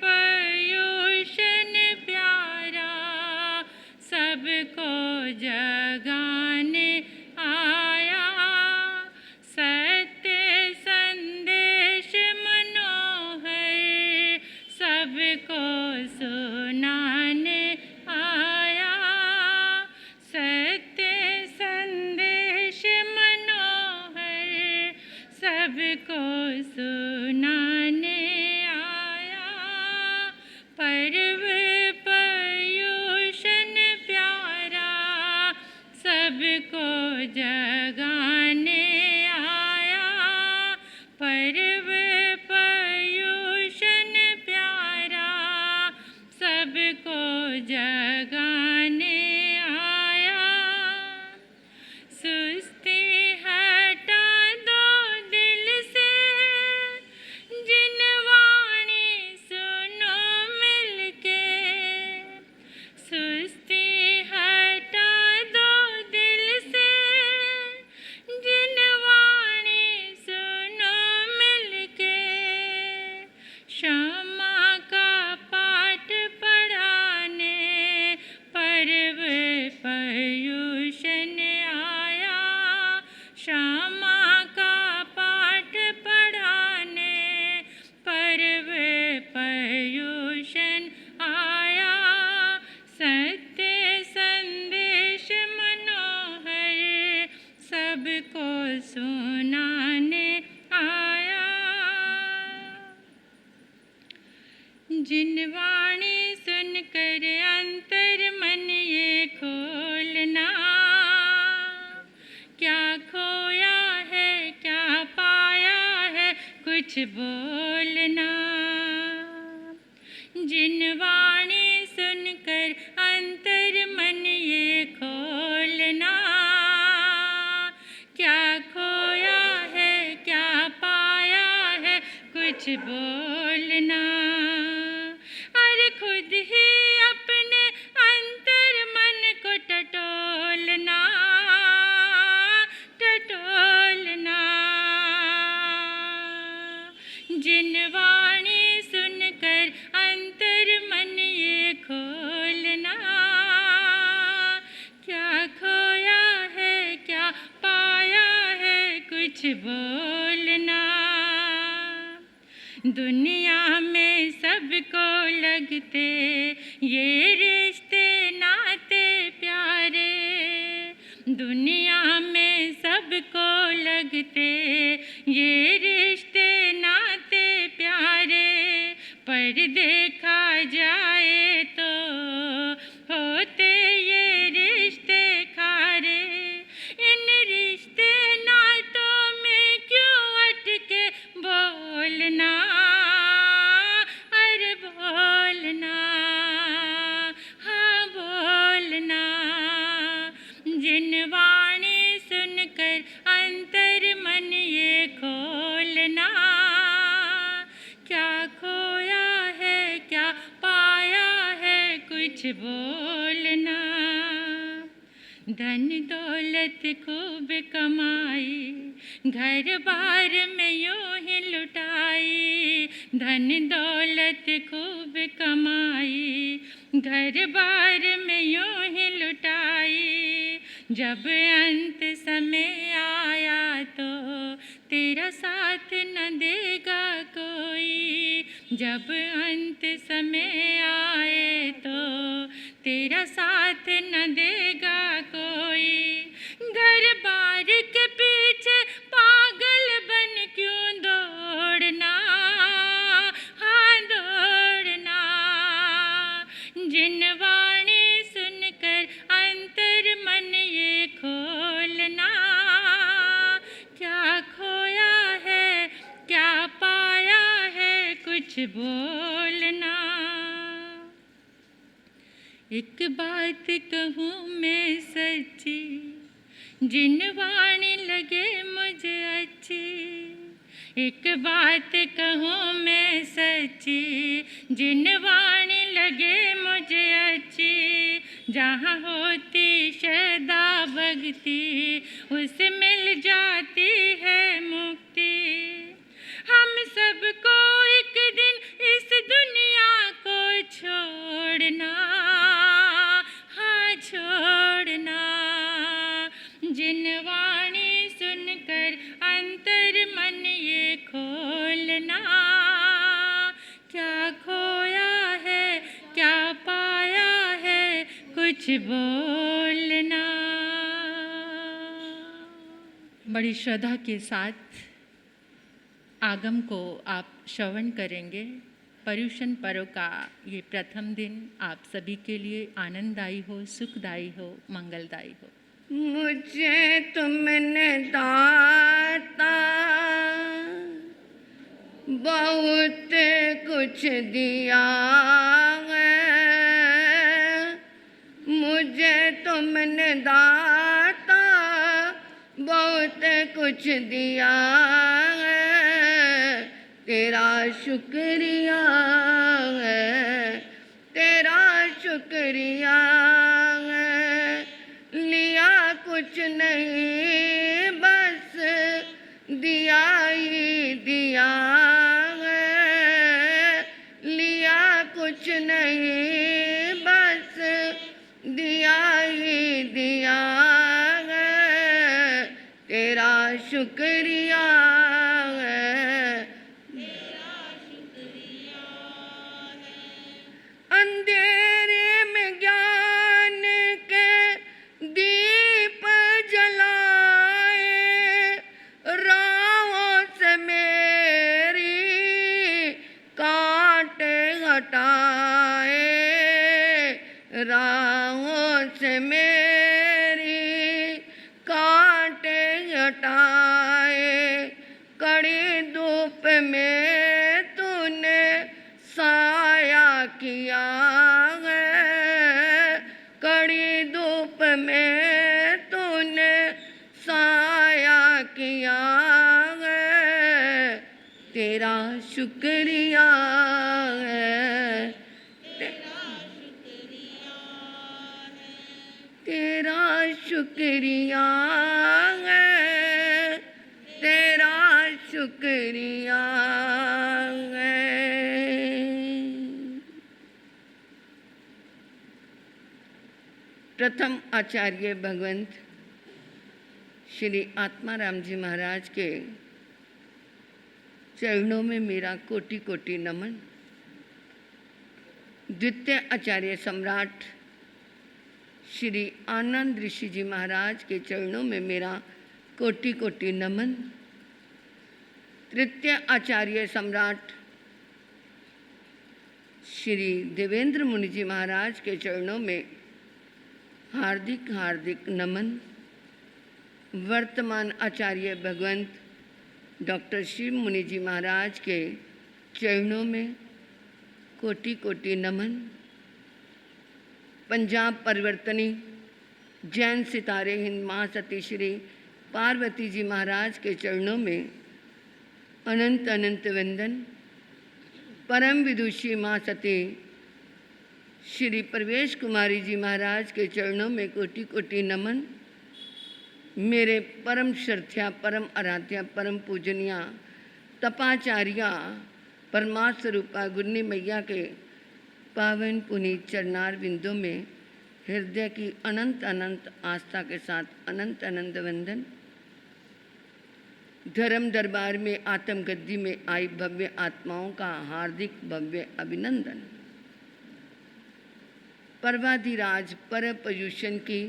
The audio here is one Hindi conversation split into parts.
पर्यूषण प्यारा सबको जगाने आया। सत्य संदेश मनोहर सबको सुनाने आया। सत्य संदेश मनोहर सबको सुनाने आया। पर्व पर्यूषण प्यारा सबको जगाने आया। पर्व पर्यूषण प्यारा सबको जगाने आया। सुस्ती हटा दो दिल से जिनवाणी सुनो मिलके। सुस्ती हटा दो दिल से जिनवाणी सुनो मिलके। क्षमा का पाठ पढ़ाने पर्व पर्यूषण आया। क्षमा का पाठ पढ़ाने पर्व पर्यूषण आया। सत्य संदेश मनोहर सबको सुनाने आया। जिनवाणी सुनकर अंतर मन ये खोलना। क्या खोया है क्या पाया है कुछ बोलना। जिनवाणी सुनकर अंतर मन ये खोलना। क्या खोया है क्या पाया है कुछ बोलना। अरे खुद ही अपने अंतर मन को टटोलना। टटोलना। जिनवाणी सुनकर अंतर मन ये खोलना। क्या खोया है क्या पाया है कुछ बोलना। दुनिया में सबको लगते ये रिश्ते नाते प्यारे। दुनिया में सबको लगते ये रिश्ते नाते प्यारे। पर देखा जाए तो होते ये रिश्ते खारे। इन रिश्ते नातों में क्यों अटके बोलना। अरे बोलना। हाँ बोलना। जिनवाणी सुनकर अंतर मन ये खोलना। क्या खोया है क्या पाया है कुछ बोलना। धन दौलत खूब कमाई घर बार में यूं ही लुटाई। धन दौलत खूब कमाई घर बार में यूं ही लुटाई। जब अंत समय आया तो तेरा साथ न देगा कोई। जब अंत समय आए तो तेरा साथ न देगा कोई। घर बार के पीछे पागल बन क्यों दौड़ना। हाँ दौड़ना। जिनवाणी सुनकर अंतर मन ये खोलना। क्या खोया है क्या पाया है कुछ बोलना। एक बात कहूँ मैं सच्ची जिनवाणी लगे मुझे अच्छी। एक बात कहूँ मैं सच्ची जिनवाणी लगे मुझे अच्छी। जहाँ होती श्रद्धा भक्ति उसे मिल जाती है मुक्ति। हम सबको एक दिन इस कुछ बोलना। बड़ी श्रद्धा के साथ आगम को आप श्रवण करेंगे। पर्युषण पर्व का ये प्रथम दिन आप सभी के लिए आनंददायी हो, सुखदायी हो, मंगलदायी हो। मुझे तुमने दाता बहुत कुछ दिया है, मुझे तुमने दाता बहुत कुछ दिया है, तेरा शुक्रिया है, तेरा शुक्रिया है। लिया कुछ नहीं बस दिया ही दिया है, लिया कुछ नहीं बस दिया ही दिया है, तेरा शुक्रिया है, तेरा शुक्रिया है। अंधेरे में ज्ञान के दीप जलाए, राहों से मेरी कांटे हटाए, राहों से मेरी कांटे हटाए। कड़ी धूप में तूने साया किया है, कड़ी धूप में तूने साया किया है, तेरा शुक्रिया है, तेरा शुक्रिया है, तेरा शुक्रिया है। प्रथम आचार्य भगवंत श्री आत्माराम जी महाराज के चरणों में मेरा कोटि कोटि नमन। द्वितीय आचार्य सम्राट श्री आनंद ऋषि जी महाराज के चरणों में मेरा कोटि कोटि नमन। तृतीय आचार्य सम्राट श्री देवेंद्र मुनि जी महाराज के चरणों में हार्दिक हार्दिक नमन। वर्तमान आचार्य भगवंत डॉक्टर शिव मुनि जी महाराज के चरणों में कोटि कोटि नमन। पंजाब परिवर्तनी जैन सितारे हिंद महासती श्री पार्वती जी महाराज के चरणों में अनंत अनंत वंदन। परम विदुषी महासती श्री प्रवेश कुमारी जी महाराज के चरणों में कोटि कोटि नमन। मेरे परम श्रद्धा, परम आराध्या, परम पूजनिया तपाचार्या परमार्थ स्वरूपा गुरनी मैया के पावन पुनीत चरणार बिंदों में हृदय की अनंत अनंत आस्था के साथ अनंत अनंत वंदन। धर्म दरबार में आत्म गद्दी में आई भव्य आत्माओं का हार्दिक भव्य अभिनंदन। पर्वाधिराज पर पर्युषण की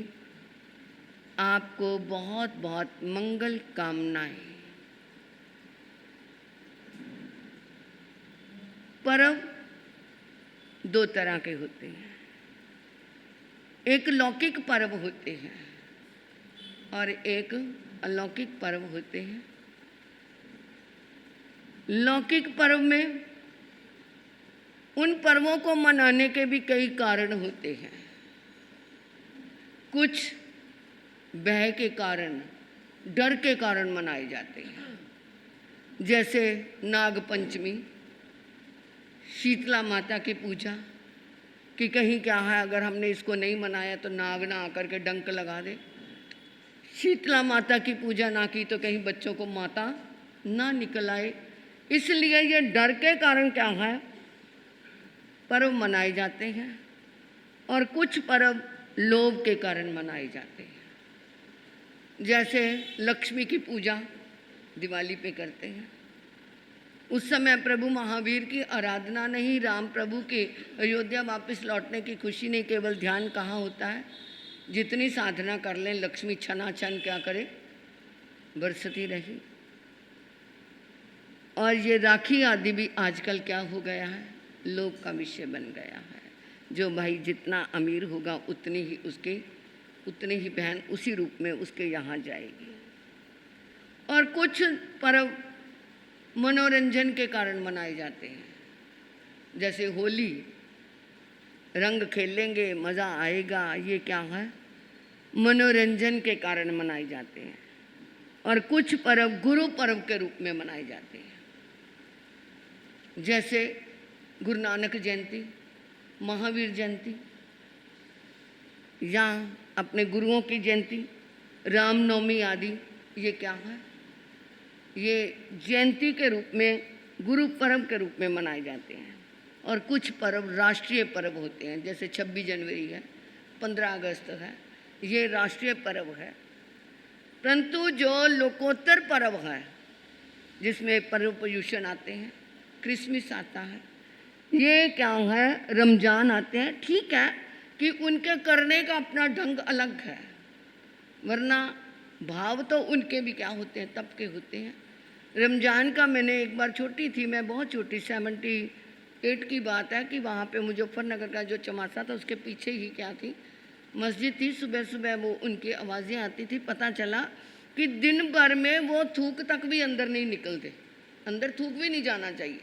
आपको बहुत बहुत मंगल कामनाएं। पर्व दो तरह के होते हैं, एक लौकिक पर्व होते हैं और एक अलौकिक पर्व होते हैं। लौकिक पर्व में उन पर्वों को मनाने के भी कई कारण होते हैं। कुछ भय के कारण, डर के कारण मनाए जाते हैं, जैसे नाग पंचमी, शीतला माता की पूजा, कि कहीं क्या है अगर हमने इसको नहीं मनाया तो नाग ना आकर के डंक लगा दे। शीतला माता की पूजा ना की तो कहीं बच्चों को माता ना निकल आए, इसलिए ये डर के कारण क्या है पर्व मनाए जाते हैं। और कुछ पर्व लोभ के कारण मनाए जाते हैं, जैसे लक्ष्मी की पूजा दिवाली पे करते हैं, उस समय प्रभु महावीर की आराधना नहीं, राम प्रभु के अयोध्या वापस लौटने की खुशी नहीं, केवल ध्यान कहाँ होता है? जितनी साधना कर लें लक्ष्मी छनाछन क्या करे, बरसती रही। और ये राखी आदि भी आजकल क्या हो गया है, लोभ का विषय बन गया है। जो भाई जितना अमीर होगा उतनी ही बहन उसी रूप में उसके यहाँ जाएगी। और कुछ पर्व मनोरंजन के कारण मनाए जाते हैं, जैसे होली, रंग खेलेंगे मज़ा आएगा, ये क्या है? मनोरंजन के कारण मनाए जाते हैं। और कुछ पर्व गुरु पर्व के रूप में मनाए जाते हैं, जैसे गुरु नानक जयंती, महावीर जयंती, या अपने गुरुओं की जयंती, रामनवमी आदि। ये क्या है? ये जयंती के रूप में, गुरु पर्व के रूप में मनाए जाते हैं। और कुछ पर्व राष्ट्रीय पर्व होते हैं, जैसे 26 जनवरी है, 15 अगस्त है, ये राष्ट्रीय पर्व है। परंतु जो लोकोत्तर पर्व है, जिसमें पर्व पर्यूषण आते हैं, क्रिसमस आता है, ये क्या है, रमजान आते हैं। ठीक है कि उनके करने का अपना ढंग अलग है, वरना भाव तो उनके भी क्या होते हैं, तब के होते हैं। रमजान का मैंने एक बार, छोटी थी मैं, बहुत छोटी, 78 की बात है, कि वहाँ पे मुजफ्फरनगर का जो चमासा था उसके पीछे ही क्या थी, मस्जिद थी। सुबह सुबह वो उनकी आवाज़ें आती थी। पता चला कि दिन भर में वो थूक तक भी अंदर नहीं निकलते, अंदर थूक भी नहीं जाना चाहिए।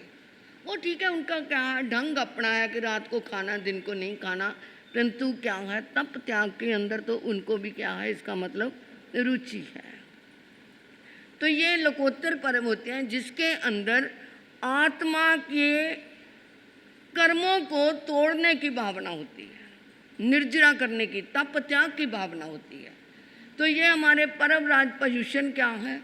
वो ठीक है, उनका क्या है, ढंग अपना है कि रात को खाना, दिन को नहीं खाना, परंतु क्या है, तप त्याग के अंदर तो उनको भी क्या है, इसका मतलब रुचि है। तो ये लोकोत्तर पर्व होते हैं जिसके अंदर आत्मा के कर्मों को तोड़ने की भावना होती है, निर्जरा करने की, तप त्याग की भावना होती है। तो ये हमारे पर्व राज पर्यूषण क्या है,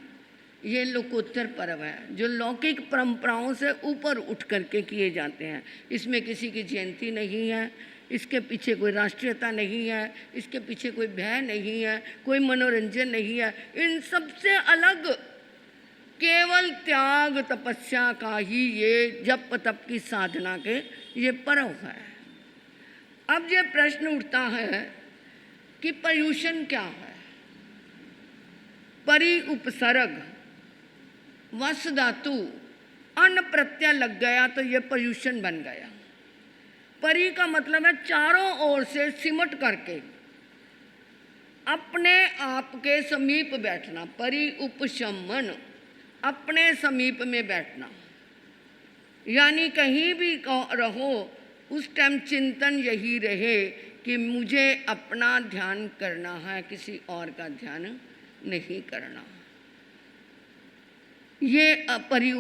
ये लोकोत्तर पर्व है, जो लौकिक परंपराओं से ऊपर उठ करके किए जाते हैं। इसमें किसी की जयंती नहीं है, इसके पीछे कोई राष्ट्रीयता नहीं है, इसके पीछे कोई भय नहीं है, कोई मनोरंजन नहीं है। इन सबसे अलग केवल त्याग तपस्या का ही ये जप तप की साधना के ये पर्व है। अब ये प्रश्न उठता है कि पर्यूषण क्या है? परि उपसर्ग वस धातु अन प्रत्यय लग गया तो ये पर्यूषण बन गया। परि का मतलब है चारों ओर से सिमट करके अपने आप के समीप बैठना, परि उपशमन, अपने समीप में बैठना, यानी कहीं भी रहो उस टाइम चिंतन यही रहे कि मुझे अपना ध्यान करना है, किसी और का ध्यान नहीं करना। ये परि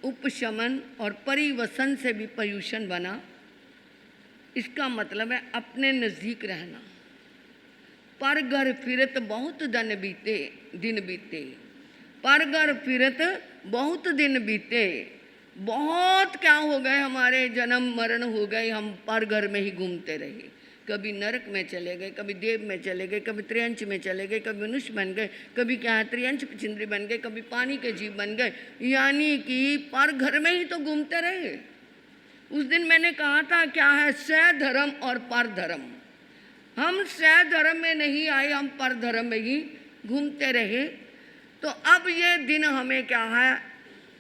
उपशमन और परिवसन से भी पर्यूषण बना। इसका मतलब है अपने नज़दीक रहना। पर घर फिरत बहुत दिन बीते, पर घर फिरत बहुत दिन बीते। बहुत क्या हो गए, हमारे जन्म मरण हो गए, हम पर घर में ही घूमते रहे। कभी नरक में चले गए, कभी देव में चले गए, कभी त्रियंच में चले गए, कभी मनुष्य बन गए, कभी क्या है त्रियंच चिंद्री बन गए, कभी पानी के जीव बन गए, यानी कि पर घर में ही तो घूमते रहे। उस दिन मैंने कहा था क्या है, सह धर्म और पर धर्म। हम सह धर्म में नहीं आए, हम पर धर्म में ही घूमते रहे। तो अब ये दिन हमें क्या है,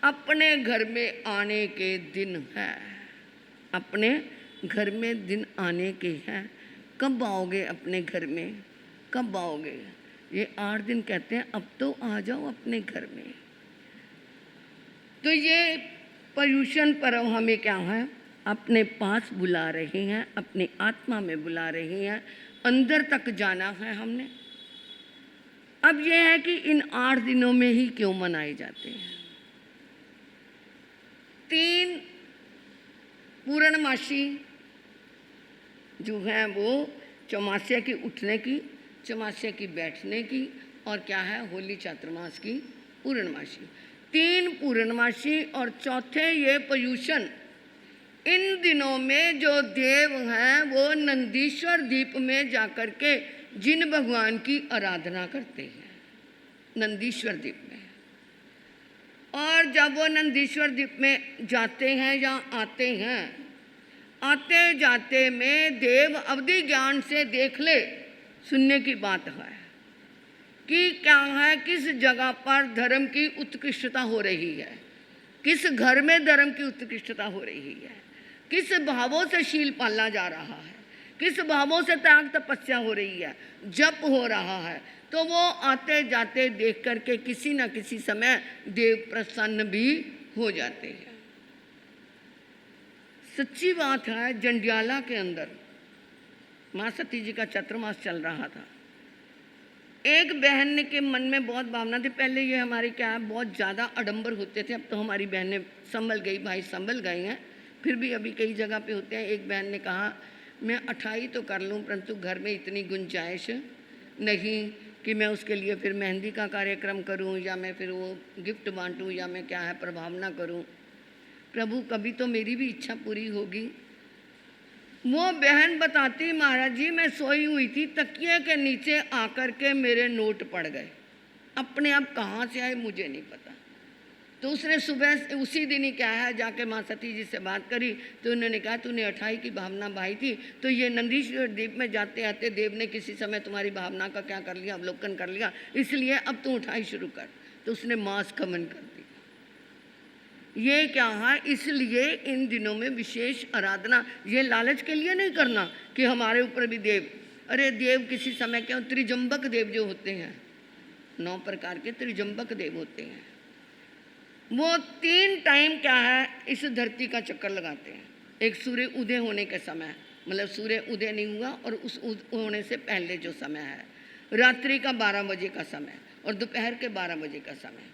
अपने घर में आने के दिन है, अपने घर में दिन आने के हैं। कब आओगे अपने घर में, कब आओगे? ये 8 दिन कहते हैं, अब तो आ जाओ अपने घर में। तो ये पर्यूषण पर्व हमें क्या है, अपने पास बुला रहे हैं, अपनी आत्मा में बुला रहे हैं, अंदर तक जाना है हमने। अब ये है कि इन 8 दिनों में ही क्यों मनाए जाते हैं? 3 पूर्णमासी जो हैं वो चौमास्य की उठने की, चौमास्य की बैठने की, और क्या है होली चातुर्मास की पूर्णमासी। 3 पूर्णमासी और चौथे ये पर्यूषण। इन दिनों में जो देव हैं वो नंदीश्वर द्वीप में जाकर के जिन भगवान की आराधना करते हैं, नंदीश्वर द्वीप में। और जब वो नंदीश्वर द्वीप में जाते हैं या आते हैं, आते जाते में देव अवधि ज्ञान से देख ले, सुनने की बात है कि क्या है, किस जगह पर धर्म की उत्कृष्टता हो रही है, किस घर में धर्म की उत्कृष्टता हो रही है, किस भावों से शील पाला जा रहा है, किस भावों से त्याग तपस्या हो रही है, जप हो रहा है। तो वो आते जाते देख करके किसी न किसी समय देव प्रसन्न भी हो जाते हैं। सच्ची बात है, जंडियाला के अंदर माँ सती जी का चतुर्मास चल रहा था। एक बहन के मन में बहुत भावना थी। पहले ये हमारे क्या है, बहुत ज़्यादा आडंबर होते थे, अब तो हमारी बहनें संभल गई, भाई संभल गए हैं, फिर भी अभी कई जगह पे होते हैं। एक बहन ने कहा मैं 28 तो कर लूँ, परंतु घर में इतनी गुंजाइश नहीं कि मैं उसके लिए फिर मेहंदी का कार्यक्रम करूं, या मैं फिर वो गिफ्ट बांटूं, या मैं क्या है प्रभावना करूं। प्रभु कभी तो मेरी भी इच्छा पूरी होगी। वो बहन बताती, महाराज जी मैं सोई हुई थी, तकिए के नीचे आकर के मेरे नोट पड़ गए, अपने आप कहाँ से आए मुझे नहीं पता। तो उसने सुबह उसी दिन ही क्या है जाके माँ सती जी से बात करी, तो उन्होंने कहा तूने 28 की भावना भाई थी, तो ये नंदीश्वर द्वीप में जाते आते देव ने किसी समय तुम्हारी भावना का क्या कर लिया, अवलोकन कर लिया, इसलिए अब तू 28 शुरू कर। तो उसने मास कमन कर दी। ये क्या है, इसलिए इन दिनों में विशेष आराधना, ये लालच के लिए नहीं करना कि हमारे ऊपर भी देव, अरे देव किसी समय क्यों, त्रिजंबक देव जो होते हैं, 9 प्रकार के त्रिजंबक देव होते हैं, वो 3 टाइम क्या है इस धरती का चक्कर लगाते हैं। एक सूर्य उदय होने के समय, मतलब सूर्य उदय नहीं हुआ और उस होने से पहले जो समय है, रात्रि का 12 बजे का समय और दोपहर के 12 बजे का समय,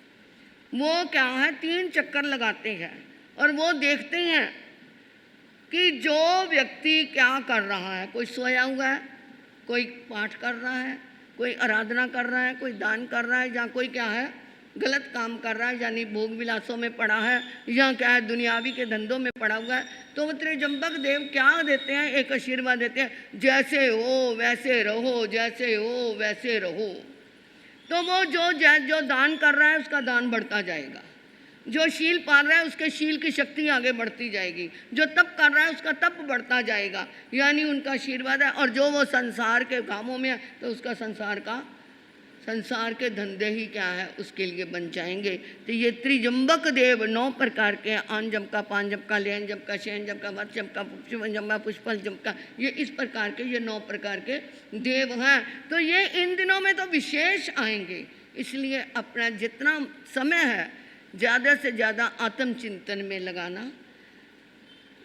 वो क्या है 3 चक्कर लगाते हैं और वो देखते हैं कि जो व्यक्ति क्या कर रहा है, कोई सोया हुआ है, कोई पाठ कर रहा है, कोई आराधना कर रहा है, कोई दान कर रहा है, या कोई क्या है गलत काम कर रहा है, यानी भोग विलासों में पड़ा है, या क्या है दुनियावी के धंधों में पड़ा हुआ है। तो वो त्रिजंबक देव क्या देते हैं, एक आशीर्वाद देते हैं, जैसे हो वैसे रहो, जैसे हो वैसे रहो। तो वो जो दान कर रहा है उसका दान बढ़ता जाएगा, जो शील पाल रहा है उसके शील की शक्ति आगे बढ़ती जाएगी, जो तप कर रहा है उसका तप बढ़ता जाएगा, यानी उनका आशीर्वाद है। और जो वो संसार के कामों में है तो उसका संसार के धंधे ही क्या है उसके लिए बन जाएंगे। तो ये त्रिजंबक देव 9 प्रकार के, आन जम का, पान जम का, लेन जम का, शयन जम का, वत जम का, जम का, पुष्पल जम का, ये इस प्रकार के ये 9 प्रकार के देव हैं। तो ये इन दिनों में तो विशेष आएंगे, इसलिए अपना जितना समय है ज़्यादा से ज़्यादा आत्मचिंतन में लगाना।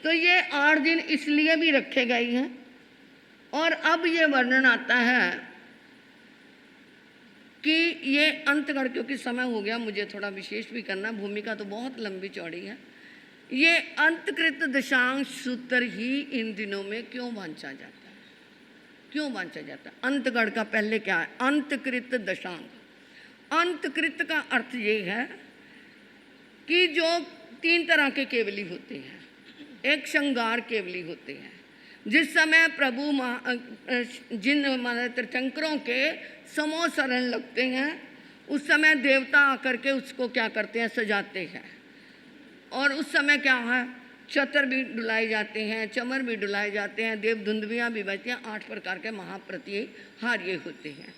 तो ये 8 दिन इसलिए भी रखे गए हैं। और अब ये वर्णन आता है कि ये अंतगढ़, क्योंकि समय हो गया, मुझे थोड़ा विशेष भी करना, भूमिका तो बहुत लंबी चौड़ी है। ये अंतकृत दशांश सूत्र ही इन दिनों में क्यों बांचा जाता है, क्यों बांचा जाता है? अंतगढ़ का पहले क्या है, अंतकृत दशांग। अंतकृत का अर्थ ये है कि जो 3 तरह के केवली होते हैं, एक श्रृंगार केवली होते हैं। जिस समय प्रभु जिन तीर्थंकरों के समो शरण लगते हैं, उस समय देवता आकर के उसको क्या करते हैं, सजाते हैं। और उस समय क्या है, छतर भी डुलाए जाते हैं, चमर भी डुलाए जाते हैं, देव धुंधवियाँ भी बजती हैं, 8 प्रकार के महाप्रतिहार ये होते हैं।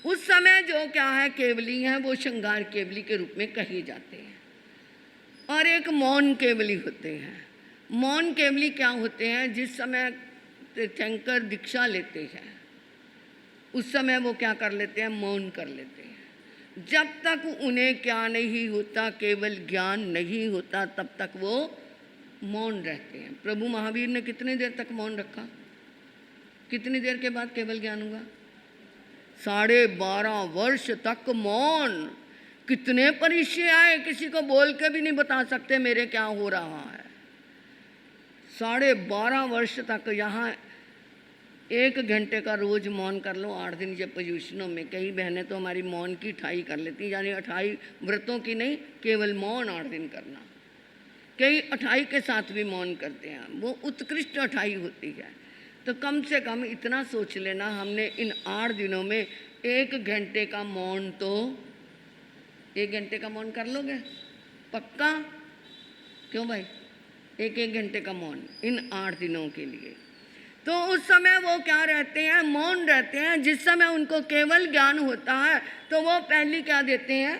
उस समय जो क्या है केवली हैं वो श्रृंगार केवली के रूप में कहे जाते हैं। और एक मौन केवली होते हैं। मौन केवली क्या होते हैं, जिस समय तीर्थंकर दीक्षा लेते हैं उस समय वो क्या कर लेते हैं, मौन कर लेते हैं। जब तक उन्हें क्या नहीं होता, केवल ज्ञान नहीं होता, तब तक वो मौन रहते हैं। प्रभु महावीर ने कितनी देर तक मौन रखा, कितनी देर के बाद केवल ज्ञान हुआ? 12.5 वर्ष तक मौन। कितने परिचय आए, किसी को बोल के भी नहीं बता सकते मेरे क्या हो रहा है। 12.5 वर्ष तक यहाँ 1 घंटे का रोज मौन कर लो 8 दिन जब पोजिशनों में। कई बहनें तो हमारी मौन की 28 कर लेती, यानी 28 व्रतों की नहीं, केवल मौन 8 दिन करना। कई 28 के साथ भी मौन करते हैं, वो उत्कृष्ट 28 होती है। तो कम से कम इतना सोच लेना, हमने इन 8 दिनों में 1 घंटे का मौन, तो 1 घंटे का मौन कर लोगे? पक्का? क्यों भाई? एक एक घंटे का मौन इन 8 दिनों के लिए। तो उस समय वो क्या रहते हैं? मौन रहते हैं। जिस समय उनको केवल ज्ञान होता है तो वो पहली क्या देते हैं?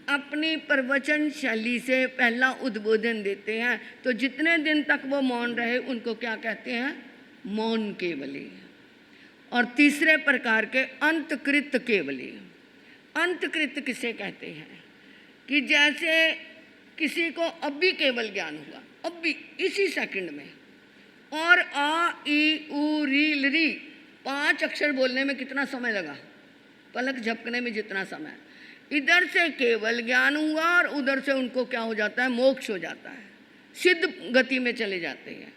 अपनी प्रवचन शैली से पहला उद्बोधन देते हैं। तो जितने दिन तक वो मौन रहे उनको क्या कहते हैं? मौन केवली। और तीसरे प्रकार के अंतकृत केवली। अंतकृत किसे कहते हैं? कि जैसे किसी को अब भी केवल ज्ञान हुआ, अब भी इसी सेकंड में, और आ ई ऊ री री 5 अक्षर बोलने में कितना समय लगा? पलक झपकने में जितना समय। इधर से केवल ज्ञान हुआ और उधर से उनको क्या हो जाता है? मोक्ष हो जाता है, सिद्ध गति में चले जाते हैं।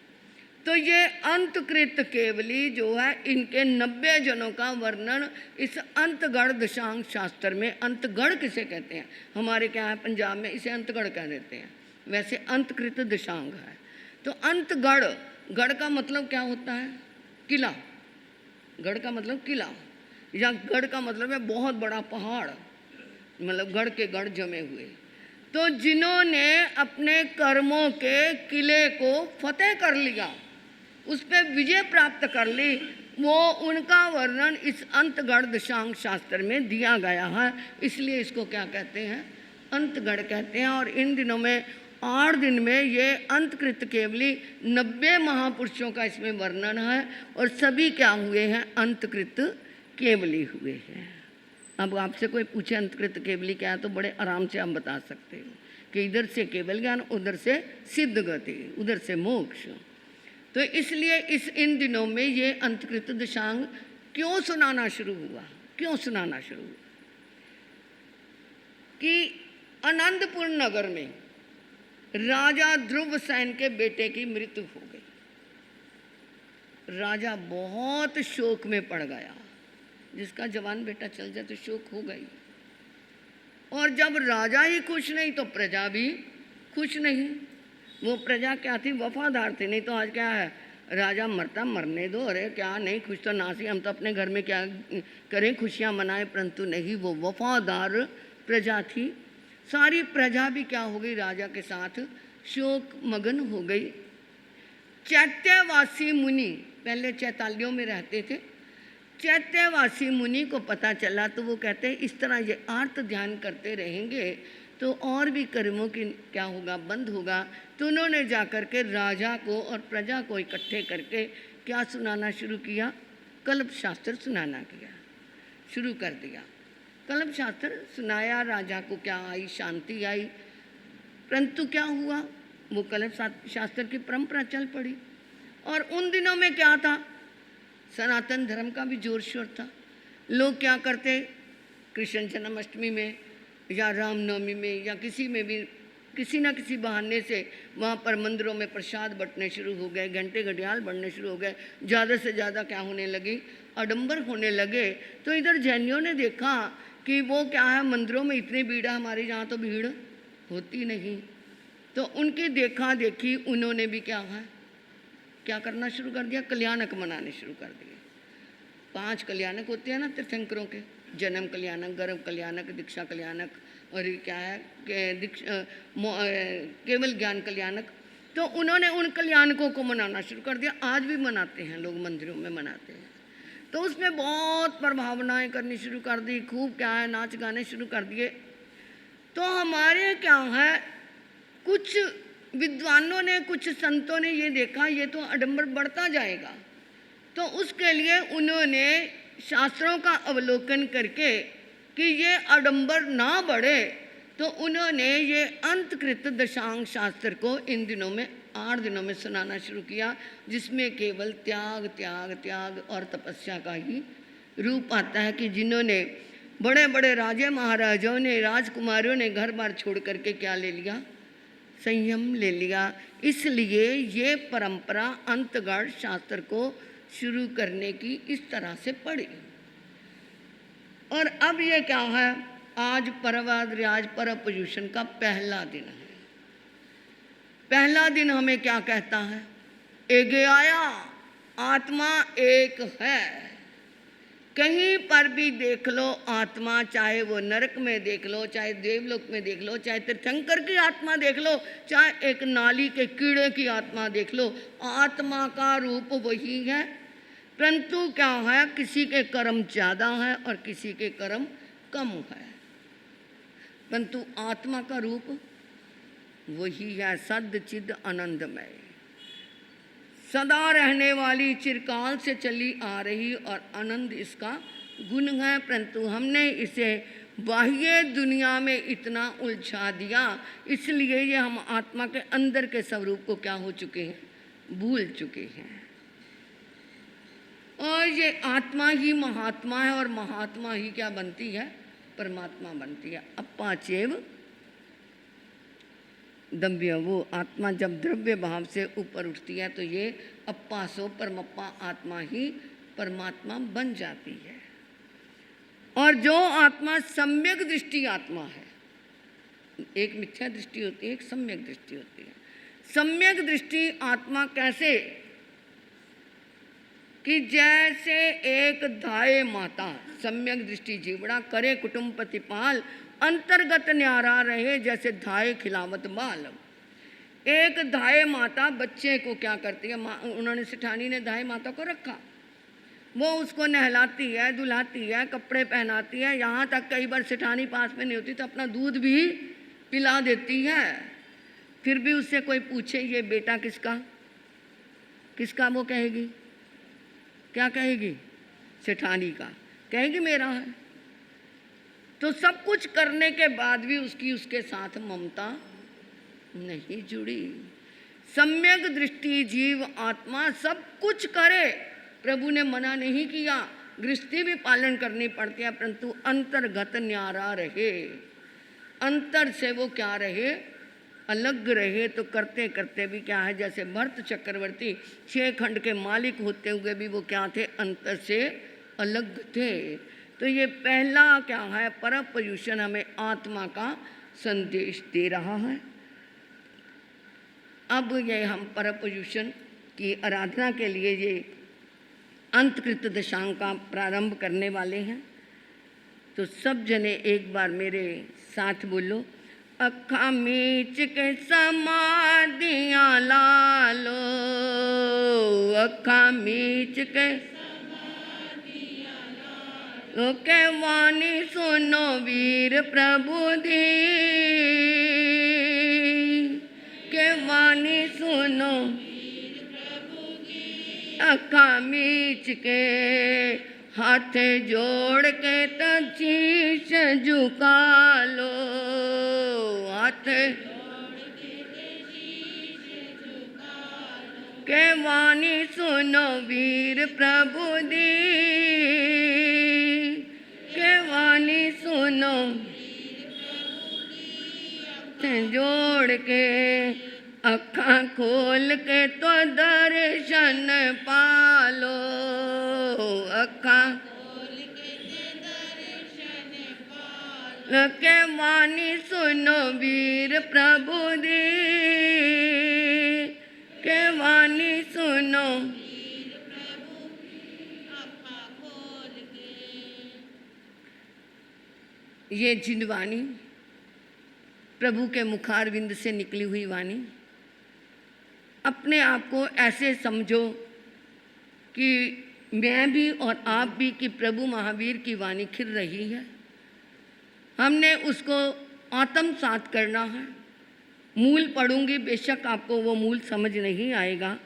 तो ये अंतकृत केवली जो है, इनके 90 जनों का वर्णन इस अंतगढ़ दशांग शास्त्र में। अंतगढ़ किसे कहते हैं? हमारे क्या है पंजाब में इसे अंतगढ़ कह देते हैं, वैसे अंतकृत दशांग है। तो अंतगढ़, गढ़ का मतलब क्या होता है? किला। गढ़ का मतलब किला, या गढ़ का मतलब है बहुत बड़ा पहाड़, मतलब गढ़ के गढ़ जमे हुए। तो जिन्होंने अपने कर्मों के किले को फतेह कर लिया, उस पर विजय प्राप्त कर ली, वो उनका वर्णन इस अंतगढ़ दशांग शास्त्र में दिया गया है। इसलिए इसको क्या कहते हैं? अंतगढ़ कहते हैं। और इन दिनों में 8 दिन में ये अंतकृत केवली 90 महापुरुषों का इसमें वर्णन है, और सभी क्या हुए हैं? अंतकृत केवली हुए हैं। अब आपसे कोई पूछे अंतकृत केवली क्या है तो बड़े आराम से आप बता सकते हो कि इधर से केवल ज्ञान, उधर से सिद्ध गति, उधर से मोक्ष। तो इसलिए इन दिनों में ये अंतकृत दशांग क्यों सुनाना शुरू हुआ? क्यों सुनाना शुरू हुआ? कि आनंदपुर नगर में राजा ध्रुवसेन के बेटे की मृत्यु हो गई। राजा बहुत शोक में पड़ गया। जिसका जवान बेटा चल जाए तो शोक हो गई। और जब राजा ही खुश नहीं तो प्रजा भी खुश नहीं। वो प्रजा क्या थी? वफादार थी। नहीं तो आज क्या है? राजा मरता मरने दो, अरे क्या नहीं, खुश तो नासी, हम तो अपने घर में क्या करें, खुशियां मनाएं। परंतु नहीं, वो वफादार प्रजा थी। सारी प्रजा भी क्या हो गई? राजा के साथ शोक मगन हो गई। चैत्यवासी मुनि, पहले चैतालियों में रहते थे, चैत्यवासी मुनि को पता चला तो वो कहते हैं इस तरह ये आर्त ध्यान करते रहेंगे तो और भी कर्मों की क्या होगा? बंद होगा। तो उन्होंने जाकर के राजा को और प्रजा को इकट्ठे करके क्या सुनाना शुरू किया? कल्प शास्त्र सुनाना शुरू कर दिया। कल्प शास्त्र सुनाया, राजा को क्या आई? शांति आई। परंतु क्या हुआ? वो कल्प शास्त्र की परंपरा चल पड़ी। और उन दिनों में क्या था? सनातन धर्म का भी जोर शोर था। लोग क्या करते? कृष्ण जन्माष्टमी में या रामनवमी में या किसी में भी किसी न किसी बहाने से वहाँ पर मंदिरों में प्रसाद बंटने शुरू हो गए, घंटे घड़ियाल बढ़ने शुरू हो गए। ज़्यादा से ज़्यादा क्या होने लगी? आडंबर होने लगे। तो इधर जैनियों ने देखा कि वो क्या है, मंदिरों में इतनी भीड़ है, हमारे यहाँ तो भीड़ होती नहीं। तो उनकी देखा देखी उन्होंने भी क्या करना शुरू कर दिया? कल्याणक मनाने शुरू कर दिए। 5 कल्याणक होते हैं ना तीर्थंकरों के, जन्म कल्याणक, गर्भ कल्याणक, दीक्षा कल्याणक, और ये क्या है कि केवल ज्ञान कल्याणक। तो उन्होंने उन कल्याणकों को मनाना शुरू कर दिया। आज भी मनाते हैं लोग, मंदिरों में मनाते हैं। तो उसमें बहुत प्रभावनाएं करनी शुरू कर दी, खूब क्या है नाच गाने शुरू कर दिए। तो हमारे क्या है, कुछ विद्वानों ने, कुछ संतों ने ये देखा ये तो आडंबर बढ़ता जाएगा। तो उसके लिए उन्होंने शास्त्रों का अवलोकन करके कि ये आडंबर ना बढ़े, तो उन्होंने ये अंतकृत दशांग शास्त्र को इन दिनों में 8 दिनों में सुनाना शुरू किया, जिसमें केवल त्याग त्याग त्याग और तपस्या का ही रूप आता है। कि जिन्होंने बड़े बड़े राजे महाराजाओं ने, राजकुमारियों ने घर बार छोड़ करके क्या ले लिया? संयम ले लिया। इसलिए ये परंपरा अंतगढ़ शास्त्र को शुरू करने की इस तरह से पड़ी। और अब ये क्या है? आज परवाद्रियाज परपोषण का पहला दिन है। पहला दिन हमें क्या कहता है? एगे आया, आत्मा एक है। कहीं पर भी देख लो आत्मा, चाहे वो नरक में देख लो, चाहे देवलोक में देख लो, चाहे तीर्थंकर की आत्मा देख लो, चाहे एक नाली के कीड़े की आत्मा देख लो, आत्मा का रूप वही है। परंतु क्या है, किसी के कर्म ज़्यादा है और किसी के कर्म कम है, परंतु आत्मा का रूप वही है, सद् चिद आनंदमय, सदा रहने वाली, चिरकाल से चली आ रही और आनंद इसका गुण है। परंतु हमने इसे बाह्य दुनिया में इतना उलझा दिया, इसलिए ये हम आत्मा के अंदर के स्वरूप को क्या हो चुके हैं, भूल चुके हैं। और ये आत्मा ही महात्मा है और महात्मा ही क्या बनती है, परमात्मा बनती है। अप्पाचेव दम्भ्य, वो आत्मा जब द्रव्य भाव से ऊपर उठती है तो ये अप्पा सो परमप्पा आत्मा ही परमात्मा बन जाती है। और जो आत्मा सम्यक दृष्टि आत्मा है, एक मिथ्या दृष्टि होती है, एक सम्यक दृष्टि होती है। सम्यक दृष्टि आत्मा कैसे, कि जैसे एक धाये माता, सम्यक दृष्टि जीवड़ा करे कुटुंब प्रतिपाल, अंतर्गत न्यारा रहे जैसे धाये खिलावत बाल। एक धाये माता बच्चे को क्या करती है, उन्होंने सेठानी ने धाये माता को रखा, वो उसको नहलाती है, दुलाती है, कपड़े पहनाती है, यहाँ तक कई बार सेठानी पास में नहीं होती तो अपना दूध भी पिला देती है। फिर भी उससे कोई पूछे ये बेटा किसका, किसका, वो कहेगी क्या कहेगी, सेठानी का, कहेगी मेरा है। तो सब कुछ करने के बाद भी उसकी उसके साथ ममता नहीं जुड़ी। सम्यक दृष्टि जीव आत्मा सब कुछ करे, प्रभु ने मना नहीं किया, गृहस्थी भी पालन करनी पड़ती है, परंतु अंतर्गत न्यारा रहे, अंतर से वो क्या रहे, अलग रहे। तो करते करते भी क्या है, जैसे भरत चक्रवर्ती 6 खंड के मालिक होते हुए भी वो क्या थे, अंतर से अलग थे। तो ये पहला क्या है, परमपयुषण हमें आत्मा का संदेश दे रहा है। अब ये हम परमपयुषण की आराधना के लिए ये अंतकृत दशांग का प्रारंभ करने वाले हैं। तो सब जने एक बार मेरे साथ बोलो, अखा मीच के समाधियाँ लालो, अखा मीच के के वाणी सुनो वीर प्रभु दी, के वाणी सुनो अखा मीच के, हाथ जोड़ के तो शीश झुका लो, हाथ के वाणी सुनो वीर प्रभु दी, के वाणी सुनो जोड़ के, अखा खोल के तो दर्शन पालो, अखा के वाणी सुनो वीर प्रभु दी, के वाणी सुनो, ये जिन वाणी प्रभु के मुखारविंद से निकली हुई वाणी, अपने आप को ऐसे समझो कि मैं भी और आप भी, कि प्रभु महावीर की वाणी खिल रही है। हमने उसको आत्मसात करना है। मूल पढ़ूंगी, बेशक आपको वो मूल समझ नहीं आएगा,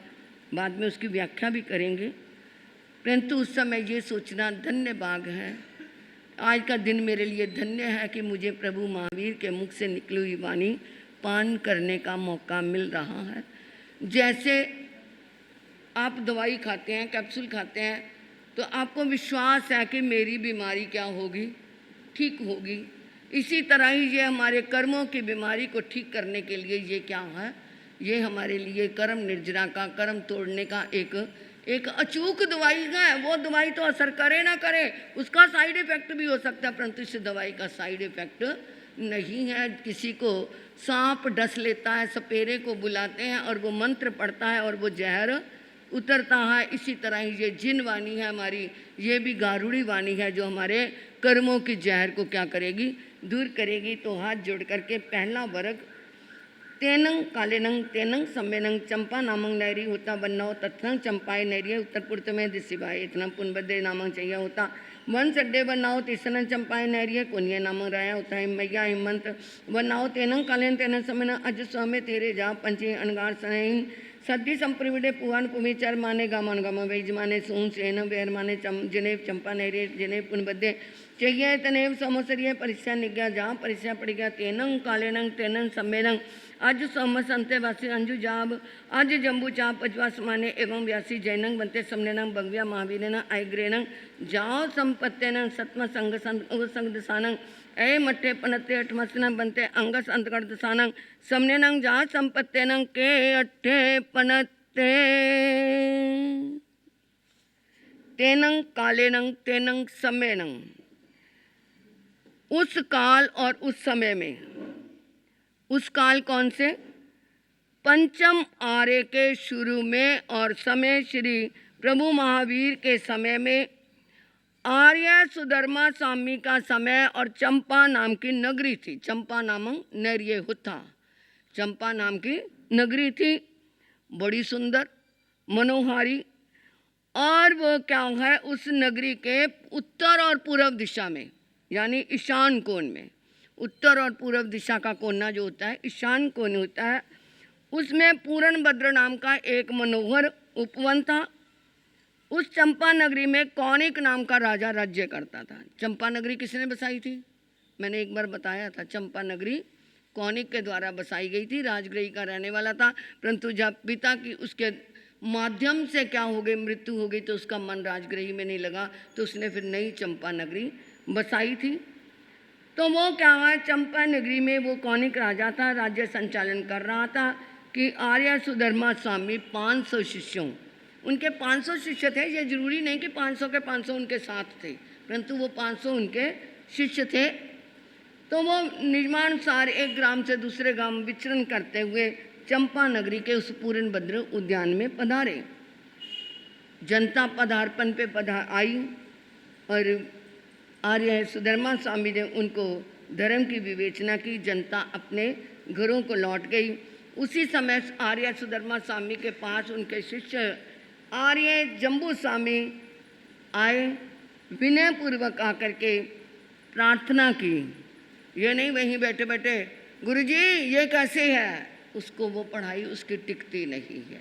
बाद में उसकी व्याख्या भी करेंगे, परंतु उस समय ये सोचना धन्य भाग है, आज का दिन मेरे लिए धन्य है कि मुझे प्रभु महावीर के मुख से निकली हुई वाणी पान करने का मौका मिल रहा है। जैसे आप दवाई खाते हैं, कैप्सूल खाते हैं, तो आपको विश्वास है कि मेरी बीमारी क्या होगी, ठीक होगी। इसी तरह ही ये हमारे कर्मों की बीमारी को ठीक करने के लिए ये क्या है, ये हमारे लिए कर्म निर्जरा का, कर्म तोड़ने का एक अचूक दवाई है। वो दवाई तो असर करे ना करे, उसका साइड इफ़ेक्ट भी हो सकता है, परंतु इस दवाई का साइड इफ़ेक्ट नहीं है। किसी को सांप डस लेता है, सपेरे को बुलाते हैं और वो मंत्र पढ़ता है और वो जहर उतरता है। इसी तरह ही ये जिन वाणी है हमारी, ये भी गारुड़ी वाणी है जो हमारे कर्मों की जहर को क्या करेगी, दूर करेगी। तो हाथ जोड़ करके पहला वर्ग तेनंग कालेनंग तेनंग सम्मेनंग चंपा नामंग नैरी होता बन्नाओ तत्थंग चंपाए नैरिय उत्तर पूर्त में दिशिबाई इतना पुनबद्रे नामंग चाहिए होता वन सड्डे बनाओ तीसरन चंपाए नैरिय कुनिय नामंग राया होता है मैया हिमंत बनाओ तेनंग कालेन तेनंग सम्मेन अज स्वामे तेरे जा पंचे अनगार सनहीन सद्दी संप्रविडे पुआन पुमीचर माने गामन गम वैज माने सोन सेन वेर माने जनेब चंपा नैरे जनेब पुनबद्दे चाहिए तनेव समसरिय परिस्या निज्ञा जा परिस्या पड़ गया तेनंग कालेनंग तेनंग सम्मेनंग आज सोमस अंते वासी अंजु जाब आज जम्बू चाप पचवास माने एवं व्यासी जैनंग बनते समनेनंग भगव्या महावीरन आयग्रेनंग जाओ संपत्तेनंग सत्म संग संग दसानंग ए मट्टे पनत्ते अठमसनंग बनते अंगस अंतगढ़ दसानंग समनेनंग जा संपत्तेनंग के अट्ठे पनत्ते तेनंग कालेनंग तेनंग सम्मेनंग। उस काल और उस समय में, उस काल कौन से, पंचम आर्य के शुरू में और समय श्री प्रभु महावीर के समय में आर्य सुधर्मा स्वामी का समय और चंपा नाम की नगरी थी। चंपा नामक नैर्य होता, चंपा नाम की नगरी थी, बड़ी सुंदर मनोहारी। और वो क्या है, उस नगरी के उत्तर और पूर्व दिशा में यानी ईशान कोण में, उत्तर और पूर्व दिशा का कोना जो होता है ईशान कोण होता है, उसमें पूर्णभद्र नाम का एक मनोहर उपवन था। उस चंपा नगरी में कौनिक नाम का राजा राज्य करता था। चंपा नगरी किसने बसाई थी, मैंने एक बार बताया था। चंपा नगरी कौनिक के द्वारा बसाई गई थी, राजगृही का रहने वाला था। परंतु जब पिता की उसके माध्यम से क्या हो गई, मृत्यु हो गई, तो उसका मन राजगृही में नहीं लगा, तो उसने फिर नई चंपा नगरी बसाई थी। तो वो क्या हुआ, चंपा नगरी में वो कौनिक राजा था, राज्य संचालन कर रहा था कि आर्य सुधर्मा स्वामी 500 शिष्यों, उनके 500 शिष्य थे। ये जरूरी नहीं कि 500 के 500 उनके साथ थे, परंतु वो 500 उनके शिष्य थे। तो वो निर्मानुसार एक ग्राम से दूसरे ग्राम विचरण करते हुए चंपा नगरी के उस पूर्णभद्र उद्यान में पधारे। जनता पदार्पण पे आई और आर्य सुधर्मा स्वामी ने उनको धर्म की विवेचना की। जनता अपने घरों को लौट गई। उसी समय आर्य सुधर्मा स्वामी के पास उनके शिष्य आर्य जम्बू स्वामी आए, विनय पूर्वक आकर के प्रार्थना की। ये नहीं वहीं बैठे बैठे गुरुजी ये कैसे है, उसको वो पढ़ाई उसकी टिकती नहीं है।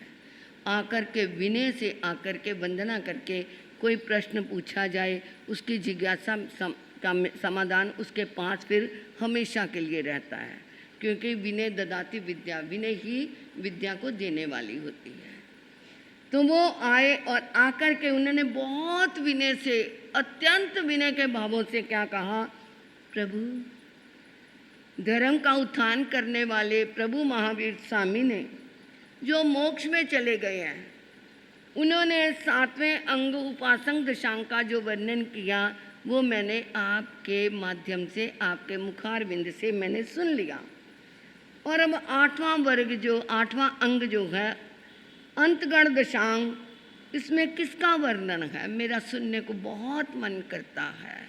आकर के विनय से आकर के वंदना करके कोई प्रश्न पूछा जाए, उसकी जिज्ञासा का समाधान उसके पास फिर हमेशा के लिए रहता है, क्योंकि विनय ददाती विद्या, विनय ही विद्या को देने वाली होती है। तो वो आए और आकर के उन्होंने बहुत विनय से, अत्यंत विनय के भावों से क्या कहा, प्रभु धर्म का उत्थान करने वाले प्रभु महावीर स्वामी ने जो मोक्ष में चले गए हैं, उन्होंने 7वें अंग उपासक दशांग का जो वर्णन किया वो मैंने आपके माध्यम से, आपके मुखारविंद से मैंने सुन लिया। और अब 8वां वर्ग जो 8वां अंग जो है अंतगण दशांग, इसमें किसका वर्णन है, मेरा सुनने को बहुत मन करता है।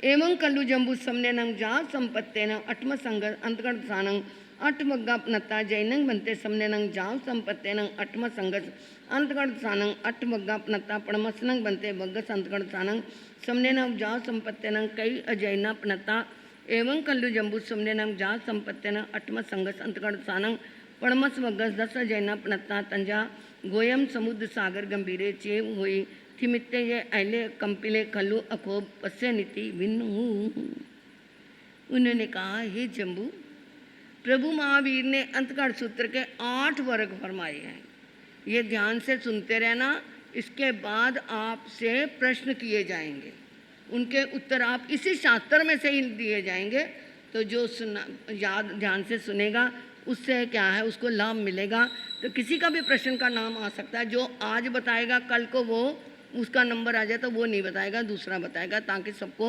एवं कल्लु जम्बू समनेनं जा संपत्तेन अठम संग अंतगण दशानंग अठमग्गा पनत्ता जैनंग बनते समनेनं जाव संपत्तेनं अठम संगस अंतगण दशानंग अठमग्गा पनत्ता पणमसनंग बनते वग्गस अंतगण दशानंग समनेनं जाव संपत्तेनं कई अजैना पनत्ता एवं कल्लु जम्बू समनेनं जा संपत्तेनं अठम संगस अंतगण दशानंग पणमस वग्गस 10 अजैना पनत्ता तंजा गोयम समुद्र सागर गंभीरे चेव हुई थिमित्ते ये ऐले कंपिले खल्लु अखोब पस्य नीति भिन्न। उन्होंने कहा, हे जम्बू, प्रभु महावीर ने अंतगढ़ सूत्र के 8 वर्ग फरमाए हैं, ये ध्यान से सुनते रहना। इसके बाद आपसे प्रश्न किए जाएंगे, उनके उत्तर आप इसी शास्त्र में से ही दिए जाएंगे। तो जो सुना याद ध्यान से सुनेगा उससे क्या है, उसको लाभ मिलेगा। तो किसी का भी प्रश्न का नाम आ सकता है, जो आज बताएगा कल को वो उसका नंबर आ जाए तो वो नहीं बताएगा, दूसरा बताएगा, ताकि सबको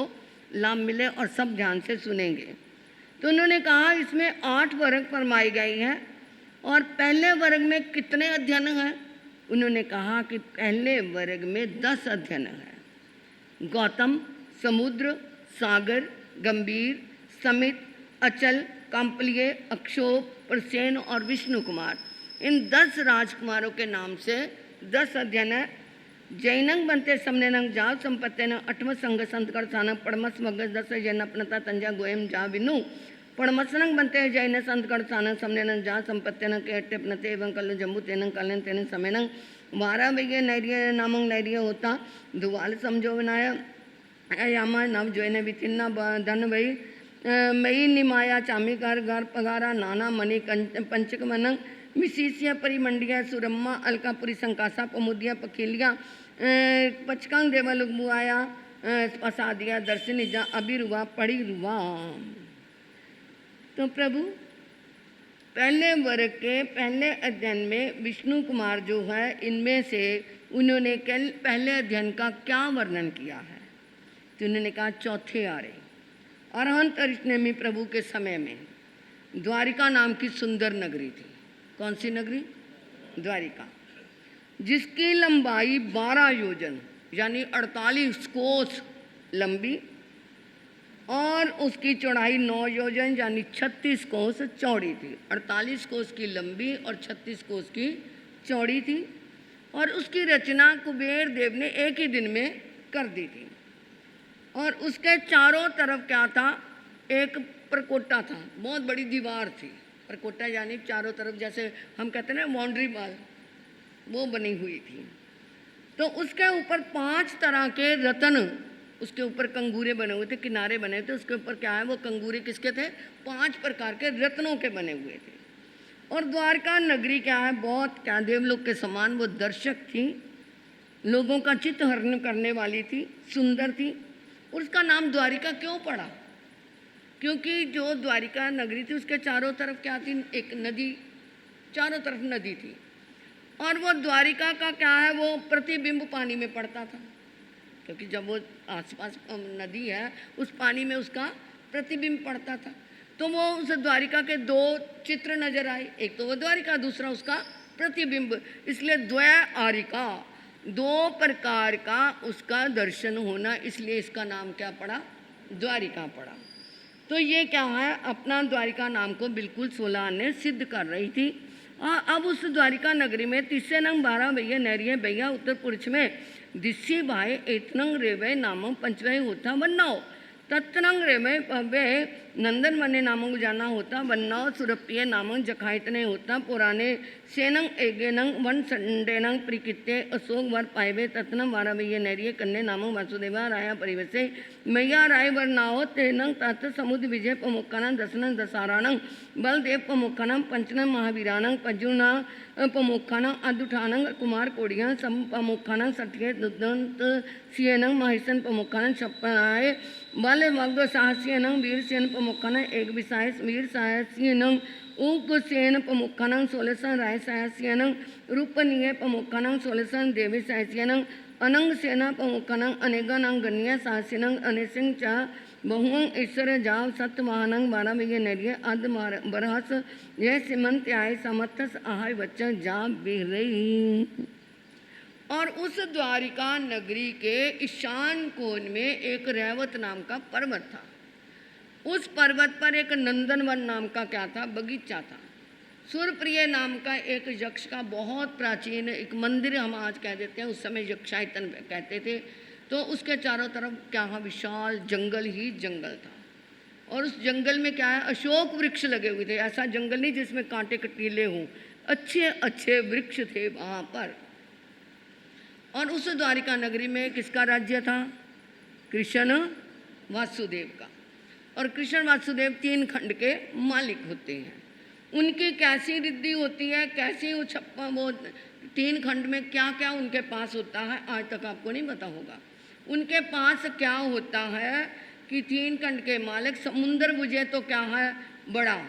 लाभ मिले और सब ध्यान से सुनेंगे। तो उन्होंने कहा इसमें 8 वर्ग फरमाई गई हैं। और पहले वर्ग में कितने अध्ययन हैं, उन्होंने कहा कि पहले वर्ग में 10 अध्ययन है। गौतम, समुद्र, सागर, गंभीर, समित, अचल, कांपलिय, अक्षोभ, प्रसेन और विष्णु कुमार, इन 10 राजकुमारों के नाम से 10 अध्ययन है। जैनंग बनते समनेनंग जाव संपत्ति न अठम संग संतकर सानक पड़मस मगज दस जैन अपनता तंजा गोयम जा विनु पड़मसनंग बनते जैन संतकर सानक समनेनंग जा संपत्ति न के अट्टे अपनते एवं कल जम्बू तेनंग कलन तेन समयनंग वारा वैगे नैर्य नामंग नैर्य होता दुवाल समझो विनाय यामा नव जोने विचिन्ना धन वही मई निमाया चामिकार गार पगारा नाना मणि पंचक मनंग मिशीसिया परिमंडिया सुरम्मा अलकापुरी संकासा पमुदिया पखेलिया पचकांग देवल बुआया पसादिया दर्शनिजा अभिरुआ पड़ी रुआ। तो प्रभु पहले वर्ग के पहले अध्ययन में विष्णु कुमार जो है, इनमें से उन्होंने कल पहले अध्ययन का क्या वर्णन किया है? तो उन्होंने कहा चौथे आरे अरहंत अरिष्णेमी प्रभु के समय में द्वारिका नाम की सुंदर नगरी थी। कौन सी नगरी? द्वारिका, जिसकी लंबाई 12 योजन यानी 48 कोस लंबी और उसकी चौड़ाई 9 योजन यानी 36 कोस चौड़ी थी। 48 कोस की लंबी और 36 कोस की चौड़ी थी। और उसकी रचना कुबेर देव ने एक ही दिन में कर दी थी। और उसके चारों तरफ क्या था? एक परकोटा था, बहुत बड़ी दीवार थी। परकोटा यानी चारों तरफ जैसे हम कहते हैं ना बाउंड्री वॉल, वो बनी हुई थी। तो उसके ऊपर 5 तरह के रत्न, उसके ऊपर कंगूरे बने हुए थे, किनारे बने थे। उसके ऊपर क्या है, वो कंगूरे किसके थे? 5 प्रकार के रत्नों के बने हुए थे। और द्वारका नगरी क्या है, बहुत क्या देवलोक के समान वो दर्शक थी, लोगों का चित्त हरण करने वाली थी, सुंदर थी। और उसका नाम द्वारिका क्यों पड़ा? क्योंकि जो द्वारिका नगरी थी उसके चारों तरफ क्या थी? एक नदी, चारों तरफ नदी थी। और वो द्वारिका का क्या है, वो प्रतिबिंब पानी में पड़ता था, क्योंकि जब वो आसपास नदी है उस पानी में उसका प्रतिबिंब पड़ता था। तो वो उस द्वारिका के 2 चित्र नजर आए, एक तो वो द्वारिका, दूसरा उसका प्रतिबिंब। इसलिए द्वय आरिका, 2 प्रकार का उसका दर्शन होना, इसलिए इसका नाम क्या पड़ा? द्वारिका पड़ा। तो ये क्या है, अपना द्वारिका नाम को बिल्कुल 16 ने सिद्ध कर रही थी। अब उस द्वारिका नगरी में 30 नंग 12 भैया नैरिय भैया उत्तर पुरुष में दिशी भाई एतनंग रेवय नामक पंचवय होता वन्नाओ तत्नंग रेवय पवे नंदन मने नामक जाना होता वन्नाओ सुरप्रिय नामक जखायतने होता पुराने सेनंग एगेनंग वन संडेनंग प्रिकित्ते अशोक वर पाइवे तत्नम वारावैय नैरिय कन्ने नामक वासुदेवा राया परिवेशे मैया राय वर नाओ तेनंग तत् समुद्र विजय प्रमुखानंग दसनंग दसारानंग बलदेव प्रमुखानंग पंचनंग महावीरानंग पजुना प्रमुखानंग अदुठानंग कुमार कोड़िया सम प्रमुखानंग सठिय दुदंत सियनंग महिषन प्रमुखानंग छप्पनाय बल मग्ध साहसियनंग वीर सेन प्रमुखानंग एक विसाय वीर साहसियनंग उप सेन प्रमुखानंग 16 राय साहसियनंग रूपनीय प्रमुखानंग 16 देवी साहसियनंग अनंग सेना प्रमुखानंग अनेगानंग गण्य साहसियनंग अनेसिंग चा बहुअंग ईश्वर जाव सत्यवाहनंग 12 विजय नरिय अद बरहस यह सिमंत आय समर्थस आहाय बच्चा जा बिरई। और उस द्वारिका नगरी के ईशान कोण में एक रैवत नाम का पर्वत था। उस पर्वत पर एक नंदनवन नाम का क्या था? बगीचा था। सुरप्रिय नाम का एक यक्ष का बहुत प्राचीन एक मंदिर हम आज कह देते हैं, उस समय यक्षायतन कहते थे। तो उसके चारों तरफ क्या है? विशाल जंगल ही जंगल था। और उस जंगल में क्या है? अशोक वृक्ष लगे हुए थे। ऐसा जंगल नहीं जिसमें कांटे कटीले हों, अच्छे अच्छे वृक्ष थे वहाँ पर। और उस द्वारिका नगरी में किसका राज्य था? कृष्ण वासुदेव का। और कृष्ण वासुदेव 3 खंड के मालिक होते हैं। उनकी कैसी रिद्धि होती है, कैसी वो 3 खंड में क्या क्या उनके पास होता है, आज तक आपको नहीं पता होगा। उनके पास क्या होता है कि 3 खंड के मालिक, समुंदर बुझे तो क्या है? बड़ा।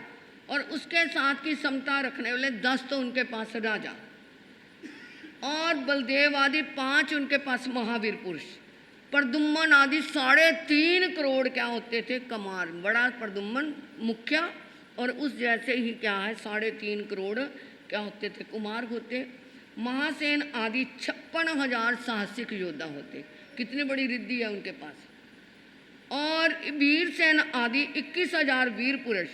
और उसके साथ की समता रखने वाले 10 तो उनके पास राजा, और बलदेव आदि 5 उनके पास महावीर पुरुष, प्रदुम्न आदि 3.5 करोड़ क्या होते थे? कमार। बड़ा प्रदुम्न मुखिया, और उस जैसे ही क्या है 3.5 करोड़ क्या होते थे? कुमार होते। महासेन आदि 56,000 साहसिक योद्धा होते। कितनी बड़ी रिद्धि है उनके पास। और वीरसेन आदि 21,000 वीर पुरुष,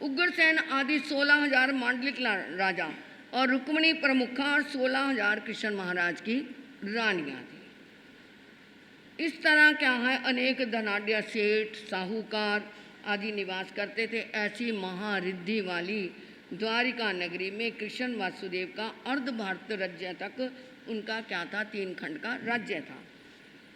उग्रसेन आदि 16,000 मांडलिक राजा और रुक्मिणी प्रमुखा और 16,000 कृष्ण महाराज की रानियां थी। इस तरह क्या है, अनेक धनाढ़ सेठ साहूकार आदि निवास करते थे। ऐसी महारिद्धि वाली द्वारिका नगरी में कृष्ण वासुदेव का अर्ध भारत राज्य तक उनका क्या था, 3 खंड का राज्य था।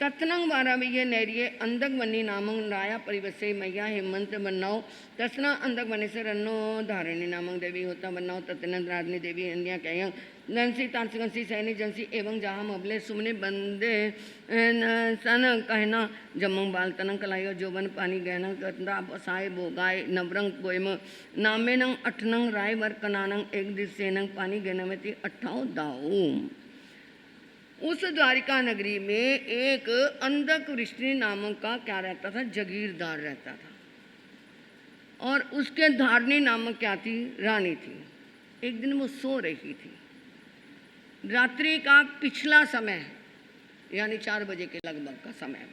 तत्नंग 12 नैरिय अंधक वनी नामक राया परिवसे मैया हेमंत बन्नाओ तस्ना अंधक वने से रन्नो धारिणी नामक देवी होता बन्नाओ तत्नंद राजनी देवी अन्या क्या नंसी तांसी सैनी जंसी एवं जहाँ मबले सुमने बंदे सन कहना जमंग बाल तनंग कलायो जोबन पानी गहना कतरा साय बोगाय नवरंग बोयम नामे नंग 8 नंग राय वर कनानंग एक दिवसे नंग पानी गहना में थी 28 दाऊ। उस द्वारिका नगरी में एक अंधक वृष्णि नामक का क्या रहता था, जगीरदार रहता था। और उसके धारणी नामक क्या थी, रानी थी। एक दिन वो सो रही थी, रात्रि का पिछला समय यानी 4 बजे के लगभग का समय,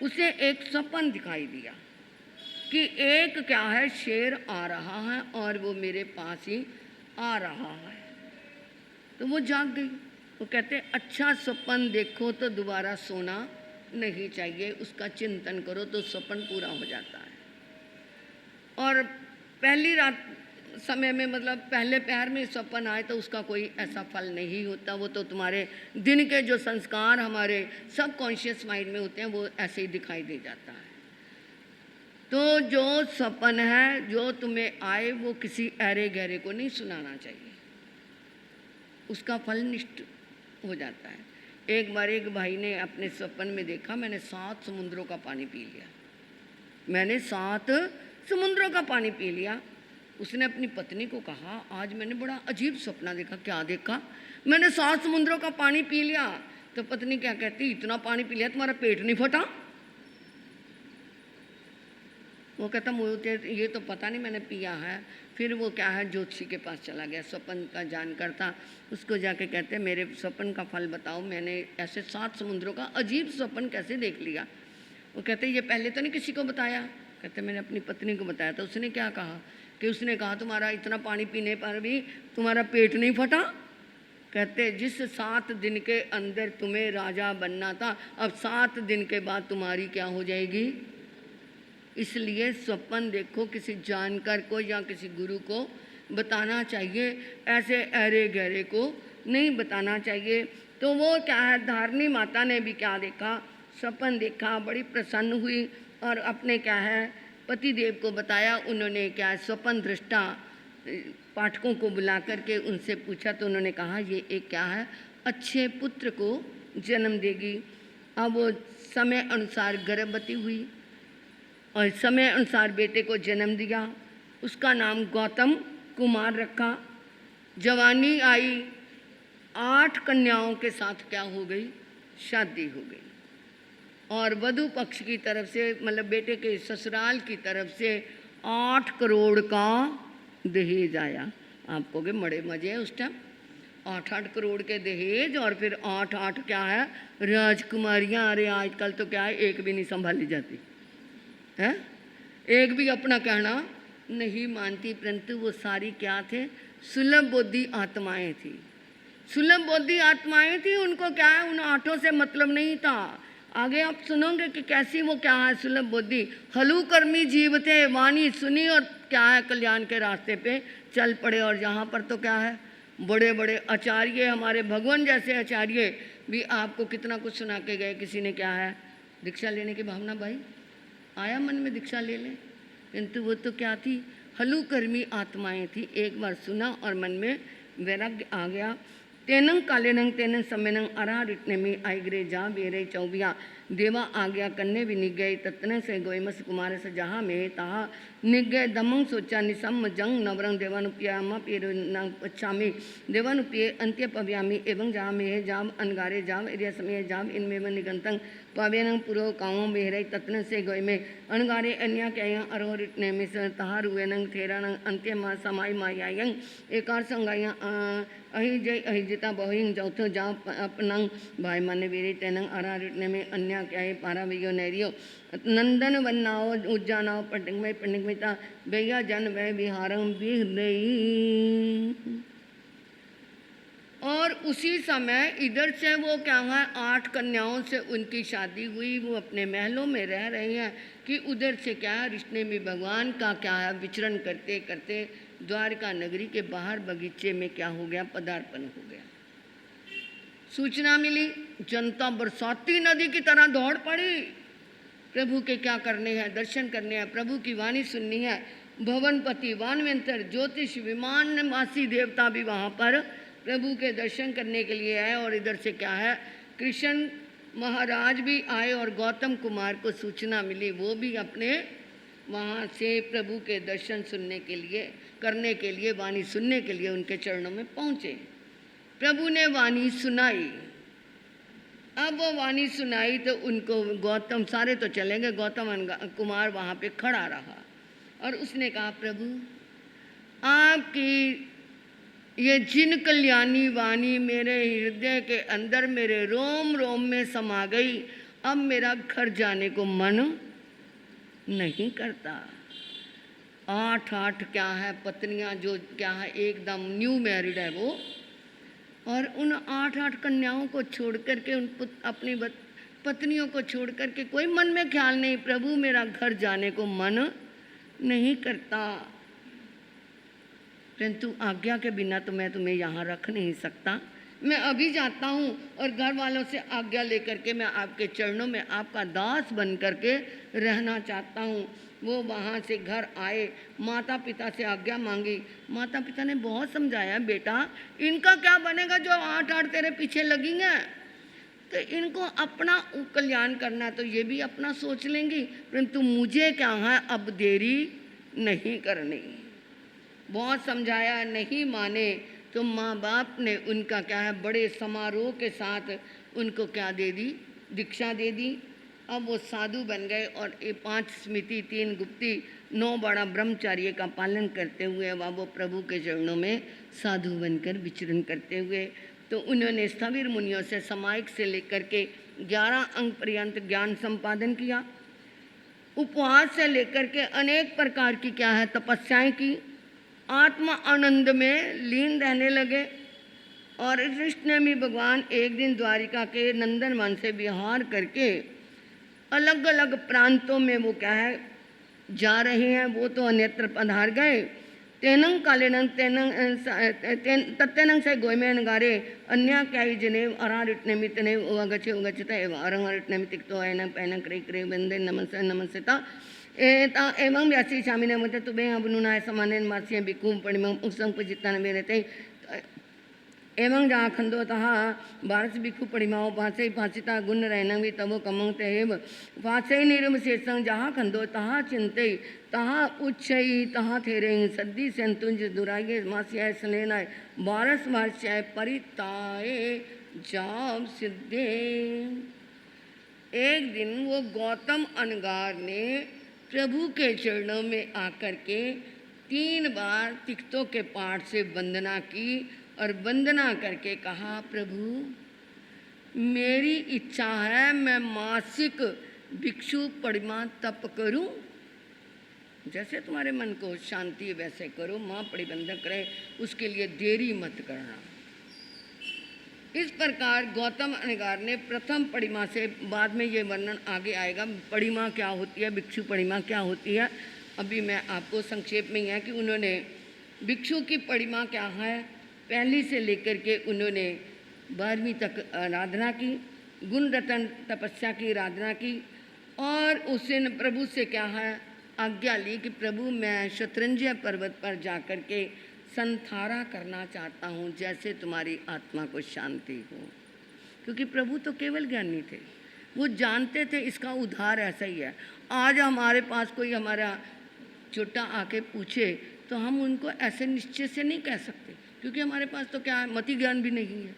उसे एक सपन दिखाई दिया कि एक क्या है, शेर आ रहा है और वो मेरे पास ही आ रहा है। तो वो जाग गई। वो कहते अच्छा सपन देखो तो दोबारा सोना नहीं चाहिए, उसका चिंतन करो तो सपन पूरा हो जाता है। और पहली रात समय में मतलब पहले पहर में सपन आए तो उसका कोई ऐसा फल नहीं होता। वो तो तुम्हारे दिन के जो संस्कार हमारे सब कॉन्शियस माइंड में होते हैं वो ऐसे ही दिखाई दे जाता है। तो जो सपन है जो तुम्हें आए वो किसी ऐरे गहरे को नहीं सुनाना चाहिए, उसका फल निष्ठ हो जाता है। एक बार एक भाई ने अपने सपन में देखा, मैंने 7 समुद्रों का पानी पी लिया, मैंने 7 समुद्रों का पानी पी लिया। उसने अपनी पत्नी को कहा आज मैंने बड़ा अजीब सपना देखा। क्या देखा? मैंने 7 समुद्रों का पानी पी लिया। तो पत्नी क्या कहती, इतना पानी पी लिया तुम्हारा पेट नहीं फटा? वो कहता मुझे ये तो पता नहीं, मैंने पिया है। फिर वो क्या है, ज्योतिषी के पास चला गया, स्वप्न का जानकर था। उसको जाके कहते मेरे स्वप्न का फल बताओ, मैंने ऐसे 7 समुद्रों का अजीब स्वप्न कैसे देख लिया। वो कहते ये पहले तो नहीं किसी को बताया। कहते मैंने अपनी पत्नी को बताया। तो उसने क्या कहा कि उसने कहा तुम्हारा इतना पानी पीने पर भी तुम्हारा पेट नहीं फटा। कहते जिस 7 दिन के अंदर तुम्हें राजा बनना था, अब 7 दिन के बाद तुम्हारी क्या हो जाएगी। इसलिए स्वप्न देखो किसी जानकार को या किसी गुरु को बताना चाहिए, ऐसे अरे गहरे को नहीं बताना चाहिए। तो वो क्या है, धारणी माता ने भी क्या देखा, स्वप्न देखा, बड़ी प्रसन्न हुई और अपने क्या है पति देव को बताया। उन्होंने क्या स्वप्न दृष्टा पाठकों को बुला करके उनसे पूछा तो उन्होंने कहा ये एक क्या है अच्छे पुत्र को जन्म देगी। अब वो समय अनुसार गर्भवती हुई और समय अनुसार बेटे को जन्म दिया। उसका नाम गौतम कुमार रखा। जवानी आई, 8 कन्याओं के साथ क्या हो गई, शादी हो गई। और वधू पक्ष की तरफ से मतलब बेटे के ससुराल की तरफ से 8 करोड़ का दहेज आया। आप कहोगे बड़े मजे है उस टाइम, 8-8 करोड़ के दहेज और फिर 8-8 क्या है राजकुमारियाँ। अरे आजकल तो क्या है एक भी नहीं संभाली जाती है, एक भी अपना कहना नहीं मानती। परंतु वो सारी क्या थे, सुलभ बुद्धि आत्माएं थी। सुलभ बुद्धि आत्माएं थी, उनको क्या है उन 8 से मतलब नहीं था। आगे आप सुनोगे कि कैसी वो क्या है सुलभ बुद्धि। हलुकर्मी जीव थे, वाणी सुनी और क्या है कल्याण के रास्ते पे चल पड़े। और यहाँ पर तो क्या है बड़े बड़े आचार्य, हमारे भगवान जैसे आचार्य भी आपको कितना कुछ सुना के गए। किसी ने क्या है दीक्षा लेने की भावना, भाई आया मन में दीक्षा ले लें, किंतु वो तो क्या थी हलुकर्मी आत्माएं थी। एक बार सुना और मन में वैराग्य आ गया। तेनंग कालेनंग तेनंग समयनंग अरा रिटने में आइग्रे जा बेरे चौबिया देवा आ गया कन्ने भी निग गए तत्ने से गोयमस कुमार से जहाँ में तहा निग्गय दमं सोचा निसम जंग नवरंग देवानुप्यामा पीर पच्छामी देवानुप्रिय अंत्य पव्यामी एवं जाम ये जाम अनगारे जाम एरिया समय जाम इनमें निगंतंग पवेनं पुरो कामों बेहरे तत्न से गोय में अनगारे अन्या क्या अरोरिटने में तहार हुए नंग थेरा नंग अंत्य मा समाई मायायंग एकार संगाया अहिजिता बहुंग चौथो जाम अपनंग भाई माने वीरे तेनंग अरारिटने में अन्या क्या है पारा वियो नैरियो नंदन वन्नाओ उज्जानाओ पंडित भैया जन वह विहारम भी और उसी समय इधर से वो क्या है 8 कन्याओं से उनकी शादी हुई, वो अपने महलों में रह रही हैं कि उधर से क्या है रिश्ते में भगवान का क्या है विचरण करते करते द्वारका नगरी के बाहर बगीचे में क्या हो गया पदार्पण हो गया। सूचना मिली, जनता बरसाती नदी की तरह दौड़ पड़ी, प्रभु के क्या करने हैं, दर्शन करने हैं, प्रभु की वाणी सुननी है। भवनपति वानवेंतर ज्योतिष विमानवासी देवता भी वहाँ पर प्रभु के दर्शन करने के लिए आए। और इधर से क्या है कृष्ण महाराज भी आए और गौतम कुमार को सूचना मिली, वो भी अपने वहाँ से प्रभु के दर्शन सुनने के लिए करने के लिए वाणी सुनने के लिए उनके चरणों में पहुँचे। प्रभु ने वाणी सुनाई, अब वो वाणी सुनाई तो उनको गौतम सारे तो चलेंगे, गौतम कुमार वहाँ पे खड़ा रहा और उसने कहा प्रभु आपकी ये जिन कल्याणी वाणी मेरे हृदय के अंदर मेरे रोम रोम में समा गई, अब मेरा घर जाने को मन नहीं करता। 8 क्या है पत्नियां जो क्या है एकदम न्यू मैरिड है वो, और उन 8 कन्याओं को छोड़ करके उन अपनी पत्नियों को छोड़ करके कोई मन में ख्याल नहीं प्रभु मेरा घर जाने को मन नहीं करता, परंतु आज्ञा के बिना तो मैं तुम्हें यहाँ रख नहीं सकता। मैं अभी जाता हूँ और घर वालों से आज्ञा लेकर के मैं आपके चरणों में आपका दास बन करके रहना चाहता हूँ। वो वहाँ से घर आए, माता पिता से आज्ञा मांगी। माता पिता ने बहुत समझाया बेटा इनका क्या बनेगा जो 8 तेरे पीछे लगी हैं, तो इनको अपना कल्याण करना तो ये भी अपना सोच लेंगी, परंतु मुझे क्या है अब देरी नहीं करनी। बहुत समझाया नहीं माने तो माँ बाप ने उनका क्या है बड़े समारोह के साथ उनको क्या दे दी, दीक्षा दे दी। अब वो साधु बन गए और 5 स्मृति 3 गुप्ती 9 बड़ा ब्रह्मचार्य का पालन करते हुए वह वो प्रभु के चरणों में साधु बनकर विचरण करते हुए तो उन्होंने स्थविर मुनियों से समायिक से लेकर के 11 अंक पर्यंत ज्ञान संपादन किया। उपवास से लेकर के अनेक प्रकार की क्या है तपस्याएं की, आत्मा आनंद में लीन रहने लगे। और कृष्ण में भगवान एक दिन द्वारिका के नंदन वन से विहार करके अलग अलग प्रांतों में वो क्या है जा रहे हैं, वो तो अन्यत्र पधार गए। तेनंग कालेनंग तत्तेनंग से गोयमे नगारे अन्य क्या ही जने अरारिटने मितने उगचे उगचता एवं अरंगरिटने मितिक्तो ऐन पैन क्रे क्रे वंदे नमस्ते नमस्ता एवं व्यासी स्वामी ने मत तुबे अबनुनाय समाने मासियां बिकुम परिमं उसंग पुजिता ने रहते एवं जहाँ खंडो तहा बारस भिक्षु परिमाओ भाषे भाषिता गुण रहना भी तबो कमंगते एव भाषे निरम शेषं जहाँ खंडो तहा चिंते तहा उच्चई तहा थेरे सद्दी संतुंज दुरागे मासियाय सलेनाय बारस मासियाय परिताए जाप सिद्धे। एक दिन वो गौतम अनगार ने प्रभु के चरणों में आकर के 3 बार तिक्तों के पाठ से वंदना की और वंदना करके कहा प्रभु मेरी इच्छा है मैं मासिक भिक्षु परिमा तप करूं, जैसे तुम्हारे मन को शांति है वैसे करो, माँ परिबंधक रहे उसके लिए देरी मत करना। इस प्रकार गौतम अनगार ने प्रथम परिमा से, बाद में ये वर्णन आगे आएगा परिमा क्या होती है, भिक्षु परिमा क्या होती है। अभी मैं आपको संक्षेप में यह कि उन्होंने भिक्षु की परिमा क्या है, पहली से लेकर के उन्होंने 12वीं तक आराधना की, गुण रतन तपस्या की आराधना की और उसने प्रभु से क्या है आज्ञा ली कि प्रभु मैं शतरंजय पर्वत पर जाकर के संथारा करना चाहता हूँ जैसे तुम्हारी आत्मा को शांति हो। क्योंकि प्रभु तो केवल ज्ञानी थे, वो जानते थे इसका उद्धार ऐसा ही है। आज हमारे पास कोई हमारा छोटा आके पूछे तो हम उनको ऐसे निश्चय से नहीं कह सकते, क्योंकि हमारे पास तो क्या है, मति ज्ञान भी नहीं है।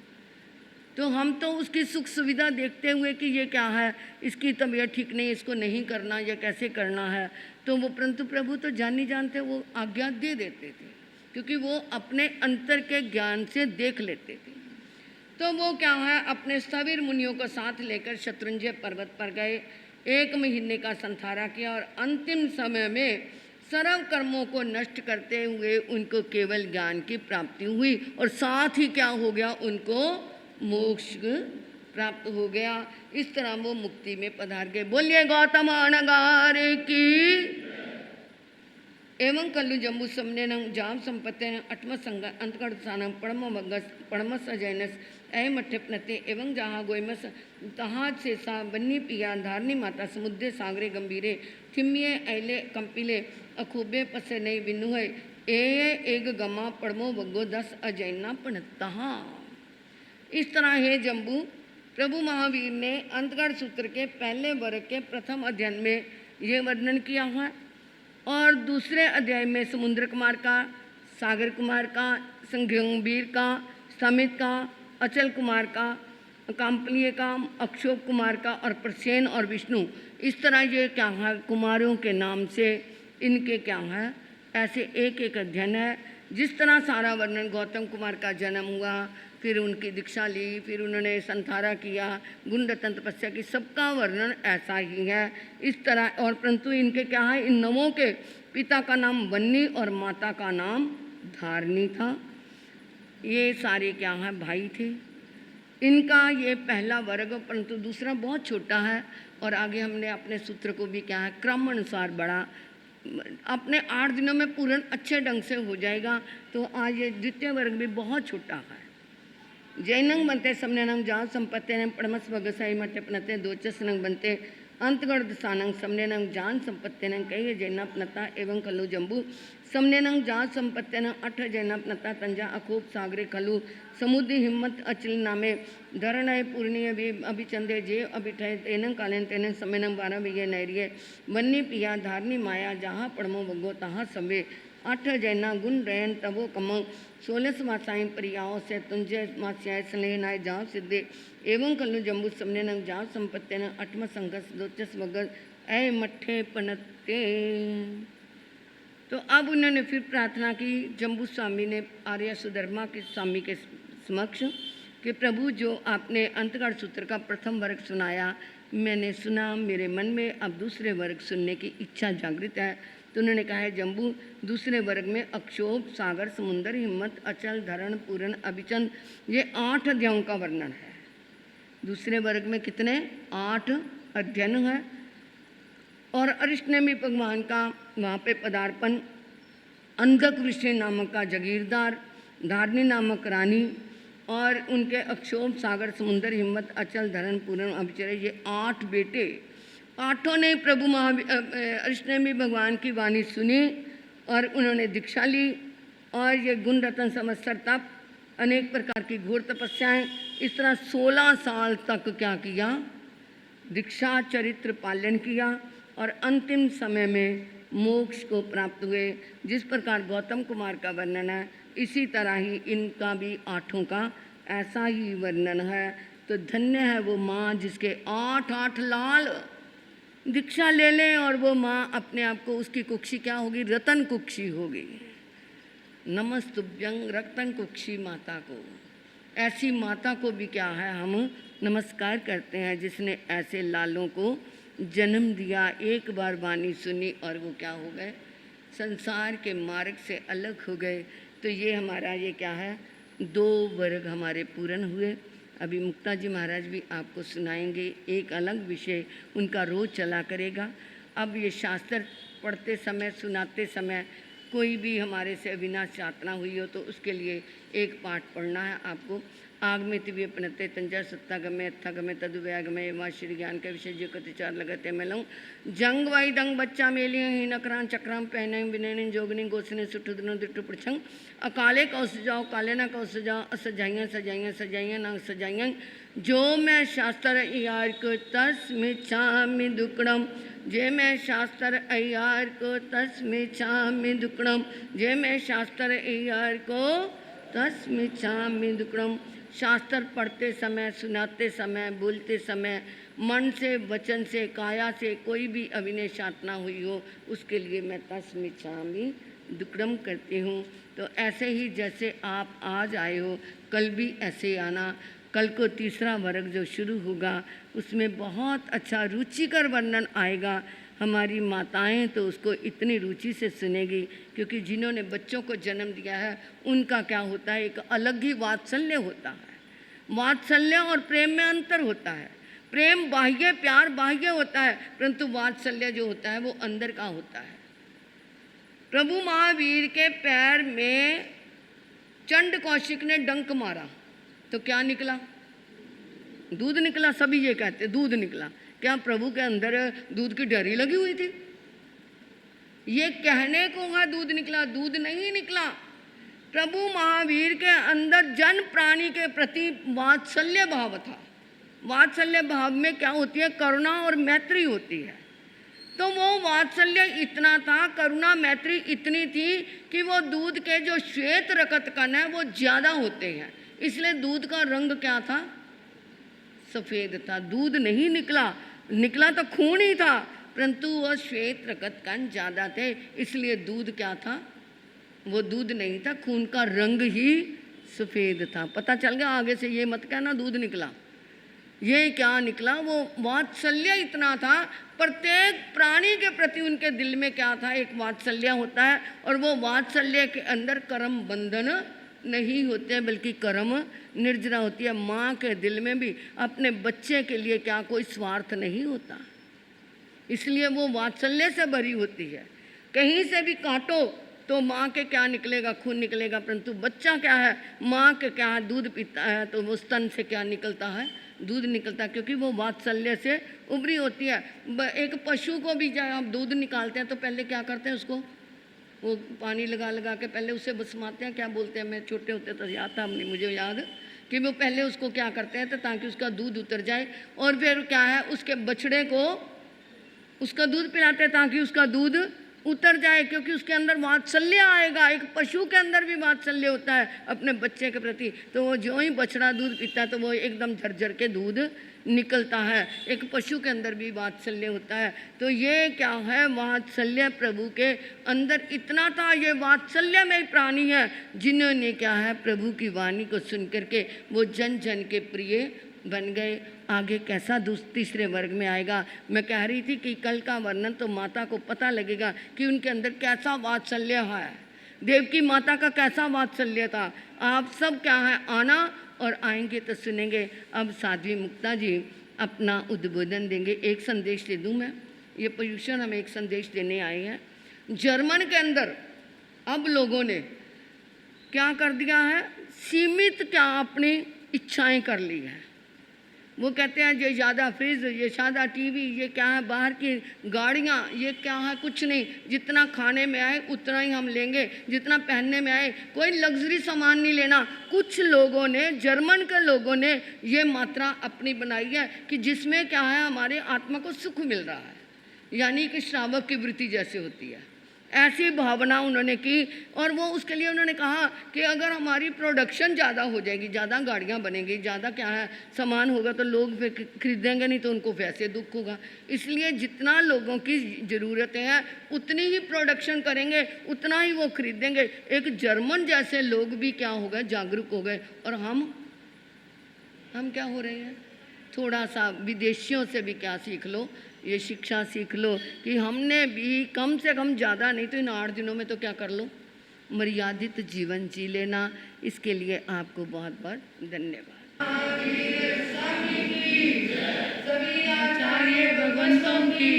तो हम तो उसकी सुख सुविधा देखते हुए कि ये क्या है, इसकी तबीयत ठीक नहीं, इसको नहीं करना, या कैसे करना है, तो वो परंतु प्रभु तो जान नहीं जानते, वो आज्ञा दे देते थे, क्योंकि वो अपने अंतर के ज्ञान से देख लेते थे। तो वो क्या है, अपने स्थविर मुनियों को साथ लेकर शत्रुंजय पर्वत पर गए, 1 महीने का संथारा किया और अंतिम समय में सर्व कर्मों को नष्ट करते हुए उनको केवल ज्ञान की प्राप्ति हुई, और साथ ही क्या हो गया, उनको मोक्ष प्राप्त हो गया। इस तरह वो मुक्ति में पधार गए। बोलिए गौतम अनगार की। एवं कल्लु जम्बू समनेन जाम संपत्ति अठम संग अंतकर्षान पड़मस अजैनस ऐ मठ्यपनते एवं जहाँ गोयमस तहाँ से सा बन्नी पिया धारनी माता समुद्र सागरे गंभीरे थिम्ये ऐले कंपिले अखूबे पसे नई बिनु है ए एक गमा पड़मो बग्गो 10 अजैना पणतहा। इस तरह हे जम्बू, प्रभु महावीर ने अंतगढ़ सूत्र के पहले वर्ग के प्रथम अध्ययन में ये वर्णन किया है, और दूसरे अध्याय में समुद्र कुमार का, सागर कुमार का, संगंभीर का, समित का, अचल कुमार का, काम्पलीय का, अक्षोक कुमार का और प्रसेन और विष्णु, इस तरह ये क्या है, कुमारों के नाम से इनके क्या है, ऐसे एक एक अध्ययन है। जिस तरह सारा वर्णन गौतम कुमार का जन्म हुआ, फिर उनकी दीक्षा ली, फिर उन्होंने संथारा किया, गुंडतन तपस्या की, सबका वर्णन ऐसा ही है। इस तरह और परंतु इनके क्या है, इन नवों के पिता का नाम बन्नी और माता का नाम धारनी था। ये सारे क्या है, भाई थे। इनका ये पहला वर्ग, परंतु दूसरा बहुत छोटा है, और आगे हमने अपने सूत्र को भी क्या है, क्रम अनुसार बढ़ा, अपने 8 दिनों में पूर्ण अच्छे ढंग से हो जाएगा। तो आज ये द्वितीय वर्ग भी बहुत छोटा है। जैनंग बनते समनेनंग जहाँ संपत्ति पड़मस वगसाई मठे पनते दोचसनंग बनते अंतगढ़ दसानंग समनेनंग जान संपत्ति कई जैनापनता एवं कलु जम्बू समनेनंग जान संपत्ति अठ जैनापनता तंजा अखूब सागरे खलु समुद्री हिम्मत अचल नामे धरणय पूर्णीय भी अभिचंदे जे अभिठय तेनंग कालेन तेनंग समयनंग 12 बिगे नैरिय बन्नी पिया धारनी माया जहाँ पड़मो बगो तहाँ सवे 8 जैना गुण रैन तबो कमो 16 मासाएं परियाओं से तुंजे मास्याय स्नेहनाय जाओ सिद्धे एवं कल्लु जम्बू समने नंग जाओ संपत्ति न 8वां संघस 2 वगल ऐ मठे पनते। तो अब उन्होंने फिर प्रार्थना की, जम्बू स्वामी ने आर्य सुधर्मा के स्वामी के समक्ष कि प्रभु जो आपने अंतगढ़ सूत्र का प्रथम वर्ग सुनाया, मैंने सुना, मेरे मन में अब दूसरे वर्ग सुनने की इच्छा जागृत है। तो उन्होंने कहा है, जम्बू दूसरे वर्ग में अक्षोभ, सागर, समुद्र, हिम्मत, अचल, धरण, पूर्ण, अभिचंद, ये 8 अध्यायों का वर्णन है। दूसरे वर्ग में कितने? 8 अध्ययन है। और अरिष्टनेमी भगवान का वहाँ पे पदार्पण, अंधक ऋषि नामक का जागीरदार, धारणी नामक रानी, और उनके अक्षोभ, सागर, समुद्र, हिम्मत, अचल, धरण, पूर्ण, अभिचर्य, ये 8 बेटे, 8 ने प्रभु अरिष्टनेमी भगवान की वाणी सुनी और उन्होंने दीक्षा ली। और ये गुण रतन समस्तर तप, अनेक प्रकार की घोर तपस्याएं, इस तरह 16 साल तक क्या किया, दीक्षा चरित्र पालन किया और अंतिम समय में मोक्ष को प्राप्त हुए। जिस प्रकार गौतम कुमार का वर्णन है, इसी तरह ही इनका भी 8 का ऐसा ही वर्णन है। तो धन्य है वो माँ जिसके 8 लाल दीक्षा ले लें और वो माँ अपने आप को, उसकी कुक्षी क्या होगी, रतन कुक्षी होगी। नमस्तुभ्यं रतन कुक्षी माता को, ऐसी माता को भी क्या है, हम नमस्कार करते हैं जिसने ऐसे लालों को जन्म दिया। एक बार वाणी सुनी और वो क्या हो गए, संसार के मार्ग से अलग हो गए। तो ये हमारा ये क्या है, 2 वर्ग हमारे पूर्ण हुए। अभी मुक्ता जी महाराज भी आपको सुनाएंगे एक अलग विषय, उनका रोज चला करेगा। अब ये शास्त्र पढ़ते समय, सुनाते समय कोई भी हमारे से अविनाश यातना हुई हो तो उसके लिए एक पाठ पढ़ना है आपको। आगमे तिव्य पनते तंजा सत्ता गमे अत्था गमे तदुव्यागमे एवं श्री ज्ञान के विषय जो कतिचार लगते मैं लूँ जंग वाई दंग बच्चा मेलियों ही नकरान चक्राम पहने विनयन जोगनी गोसने सुठुदनो दिट्टु पृछंग अकाले कौ सजाओ काले ना कौ सजाओ असजाइयाँ सजाइयाँ सजाइयाँ ना सजाइयाँ जो मैं शास्त्र अय्यार को तस्मिच्छामि दुक्कडम, जे मैं शास्त्र अय्यार को तस्मिच्छामि दुक्कडम, जे मैं शास्त्र अय्यार को तस्मिच्छामि दुक्कडम। शास्त्र पढ़ते समय, सुनाते समय, बोलते समय मन से, वचन से, काया से कोई भी अभिनय साधना हुई हो, उसके लिए मैं तस्मिच्छामि दुक्कडम करती हूँ। तो ऐसे ही जैसे आप आज आए हो, कल भी ऐसे आना। कल को तीसरा वर्ग जो शुरू होगा उसमें बहुत अच्छा रुचिकर वर्णन आएगा। हमारी माताएं तो उसको इतनी रुचि से सुनेगी, क्योंकि जिन्होंने बच्चों को जन्म दिया है उनका क्या होता है, एक अलग ही वात्सल्य होता है। वात्सल्य और प्रेम में अंतर होता है। प्रेम बाह्य, प्यार बाह्य होता है, परंतु वात्सल्य जो होता है वो अंदर का होता है। प्रभु महावीर के पैर में चंड कौशिक ने डंक मारा तो क्या निकला? दूध निकला। सभी ये कहते दूध निकला। क्या प्रभु के अंदर दूध की डरी लगी हुई थी? ये कहने को है दूध निकला, दूध नहीं निकला। प्रभु महावीर के अंदर जन प्राणी के प्रति वात्सल्य भाव था। वात्सल्य भाव में क्या होती है? करुणा और मैत्री होती है। तो वो वात्सल्य इतना था, करुणा मैत्री इतनी थी कि वो दूध के जो श्वेत रकत कण है वो ज़्यादा होते हैं, इसलिए दूध का रंग क्या था? सफ़ेद था। दूध नहीं निकला, निकला तो खून ही था, परंतु वह श्वेत रकत कण ज़्यादा थे, इसलिए दूध क्या था? वो दूध नहीं था, खून का रंग ही सफ़ेद था। पता चल गया? आगे से ये मत कहना दूध निकला। ये क्या निकला? वो वात्सल्य इतना था। प्रत्येक प्राणी के प्रति उनके दिल में क्या था? एक वात्सल्य होता है, और वो वात्सल्य के अंदर कर्म बंधन नहीं होते, बल्कि कर्म निर्जरा होती है। माँ के दिल में भी अपने बच्चे के लिए क्या कोई स्वार्थ नहीं होता, इसलिए वो वात्सल्य से भरी होती है। कहीं से भी काटो तो माँ के क्या निकलेगा? खून निकलेगा, परंतु बच्चा क्या है? माँ के क्या है? दूध पीता है, तो वो स्तन से क्या निकलता है? दूध निकलता है, क्योंकि वो वात्सल्य से उभरी होती है। एक पशु को भी जब आप दूध निकालते हैं तो पहले क्या करते हैं? उसको वो पानी लगा लगा के पहले उसे बसमाते हैं, क्या बोलते हैं? मैं छोटे होते तो याद था, मुझे याद कि वो पहले उसको क्या करते हैं तो ताकि उसका दूध उतर जाए, और फिर क्या है, उसके बछड़े को उसका दूध पिलाते हैं ताकि उसका दूध उतर जाए, क्योंकि उसके अंदर वात्सल्य आएगा। एक पशु के अंदर भी वात्सल्य होता है अपने बच्चे के प्रति। तो वो जो ही बछड़ा दूध पीता है तो वो एकदम झरझर के दूध निकलता है। एक पशु के अंदर भी वात्सल्य होता है। तो ये क्या है? वात्सल्य प्रभु के अंदर इतना था। ये वात्सल्य में प्राणी है जिन्होंने क्या है, प्रभु की वाणी को सुन करके वो जन जन के प्रिय बन गए। आगे कैसा तीसरे वर्ग में आएगा? मैं कह रही थी कि कल का वर्णन तो माता को पता लगेगा कि उनके अंदर कैसा वात्सल्य है। देवकी माता का कैसा वात्सल्य था। आप सब क्या है, आना और आएंगे तो सुनेंगे। अब साध्वी मुक्ता जी अपना उद्बोधन देंगे। एक संदेश दे दूं मैं, ये पॉल्यूशन हम एक संदेश देने आए हैं। जर्मन के अंदर अब लोगों ने क्या कर दिया है? सीमित क्या अपनी इच्छाएं कर ली हैं। वो कहते हैं ये ज़्यादा फ्रिज, ये ज़्यादा टीवी, ये क्या है, बाहर की गाड़ियाँ, ये क्या है, कुछ नहीं। जितना खाने में आए उतना ही हम लेंगे, जितना पहनने में आए, कोई लग्जरी सामान नहीं लेना। कुछ लोगों ने, जर्मन के लोगों ने ये मात्रा अपनी बनाई है कि जिसमें क्या है, हमारे आत्मा को सुख मिल रहा है, यानी कि श्रावक की वृत्ति जैसे होती है, ऐसी भावना उन्होंने की। और वो उसके लिए उन्होंने कहा कि अगर हमारी प्रोडक्शन ज़्यादा हो जाएगी, ज़्यादा गाड़ियाँ बनेंगी, ज़्यादा क्या है सामान होगा, तो लोग फिर खरीदेंगे नहीं, तो उनको वैसे दुख होगा। इसलिए जितना लोगों की ज़रूरतें हैं उतनी ही प्रोडक्शन करेंगे, उतना ही वो खरीदेंगे। एक जर्मन जैसे लोग भी क्या हो गए, जागरूक हो गए। और हम क्या हो रहे हैं? थोड़ा सा विदेशियों से भी क्या सीख लो, ये शिक्षा सीख लो कि हमने भी कम से कम, ज़्यादा नहीं तो इन 8 दिनों में तो क्या कर लो, मर्यादित जीवन जी लेना। इसके लिए आपको बहुत बहुत धन्यवाद। सभी आचार्य भगवंतों की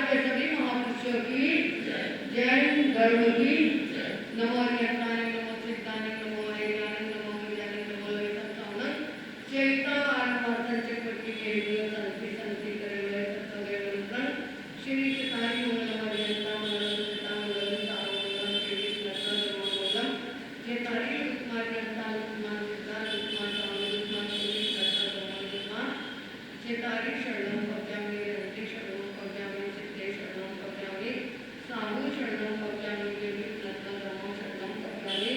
के गरुड़ी नमो नियताय नमो सिद्धाय नमो ऐराय नमो विद्याय नमो लोहितंसावनं चैता आरमार्थन चक्रवर्ती के लिए संति संति करे हुए सत्संग मंत्रन श्री चितारी मंगलम अरियंता मंगलम चिता मंगलम तारो मंगलम श्री कृष्ण मंगलम चितारी कुमार यंता कुमार चिता कुमार तारो कुमार श्री कृष्ण मंगलम चितारी शरणम पद्यामि रंति शरणम पद्यामि चित्ते शरणम पद्यामि साधु शरणम पद्यामि देवी रत्न धर्मो शरणम पद्यामि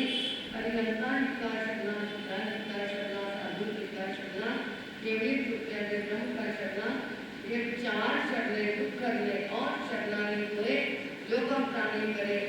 अरिहंता निका शरणा सुधा निका शरणा साधु निका शरणा देवी दुर्गा देवम का शरणा ये चार शरणे दुख करने और शरणागति हुए जो का प्राणी करे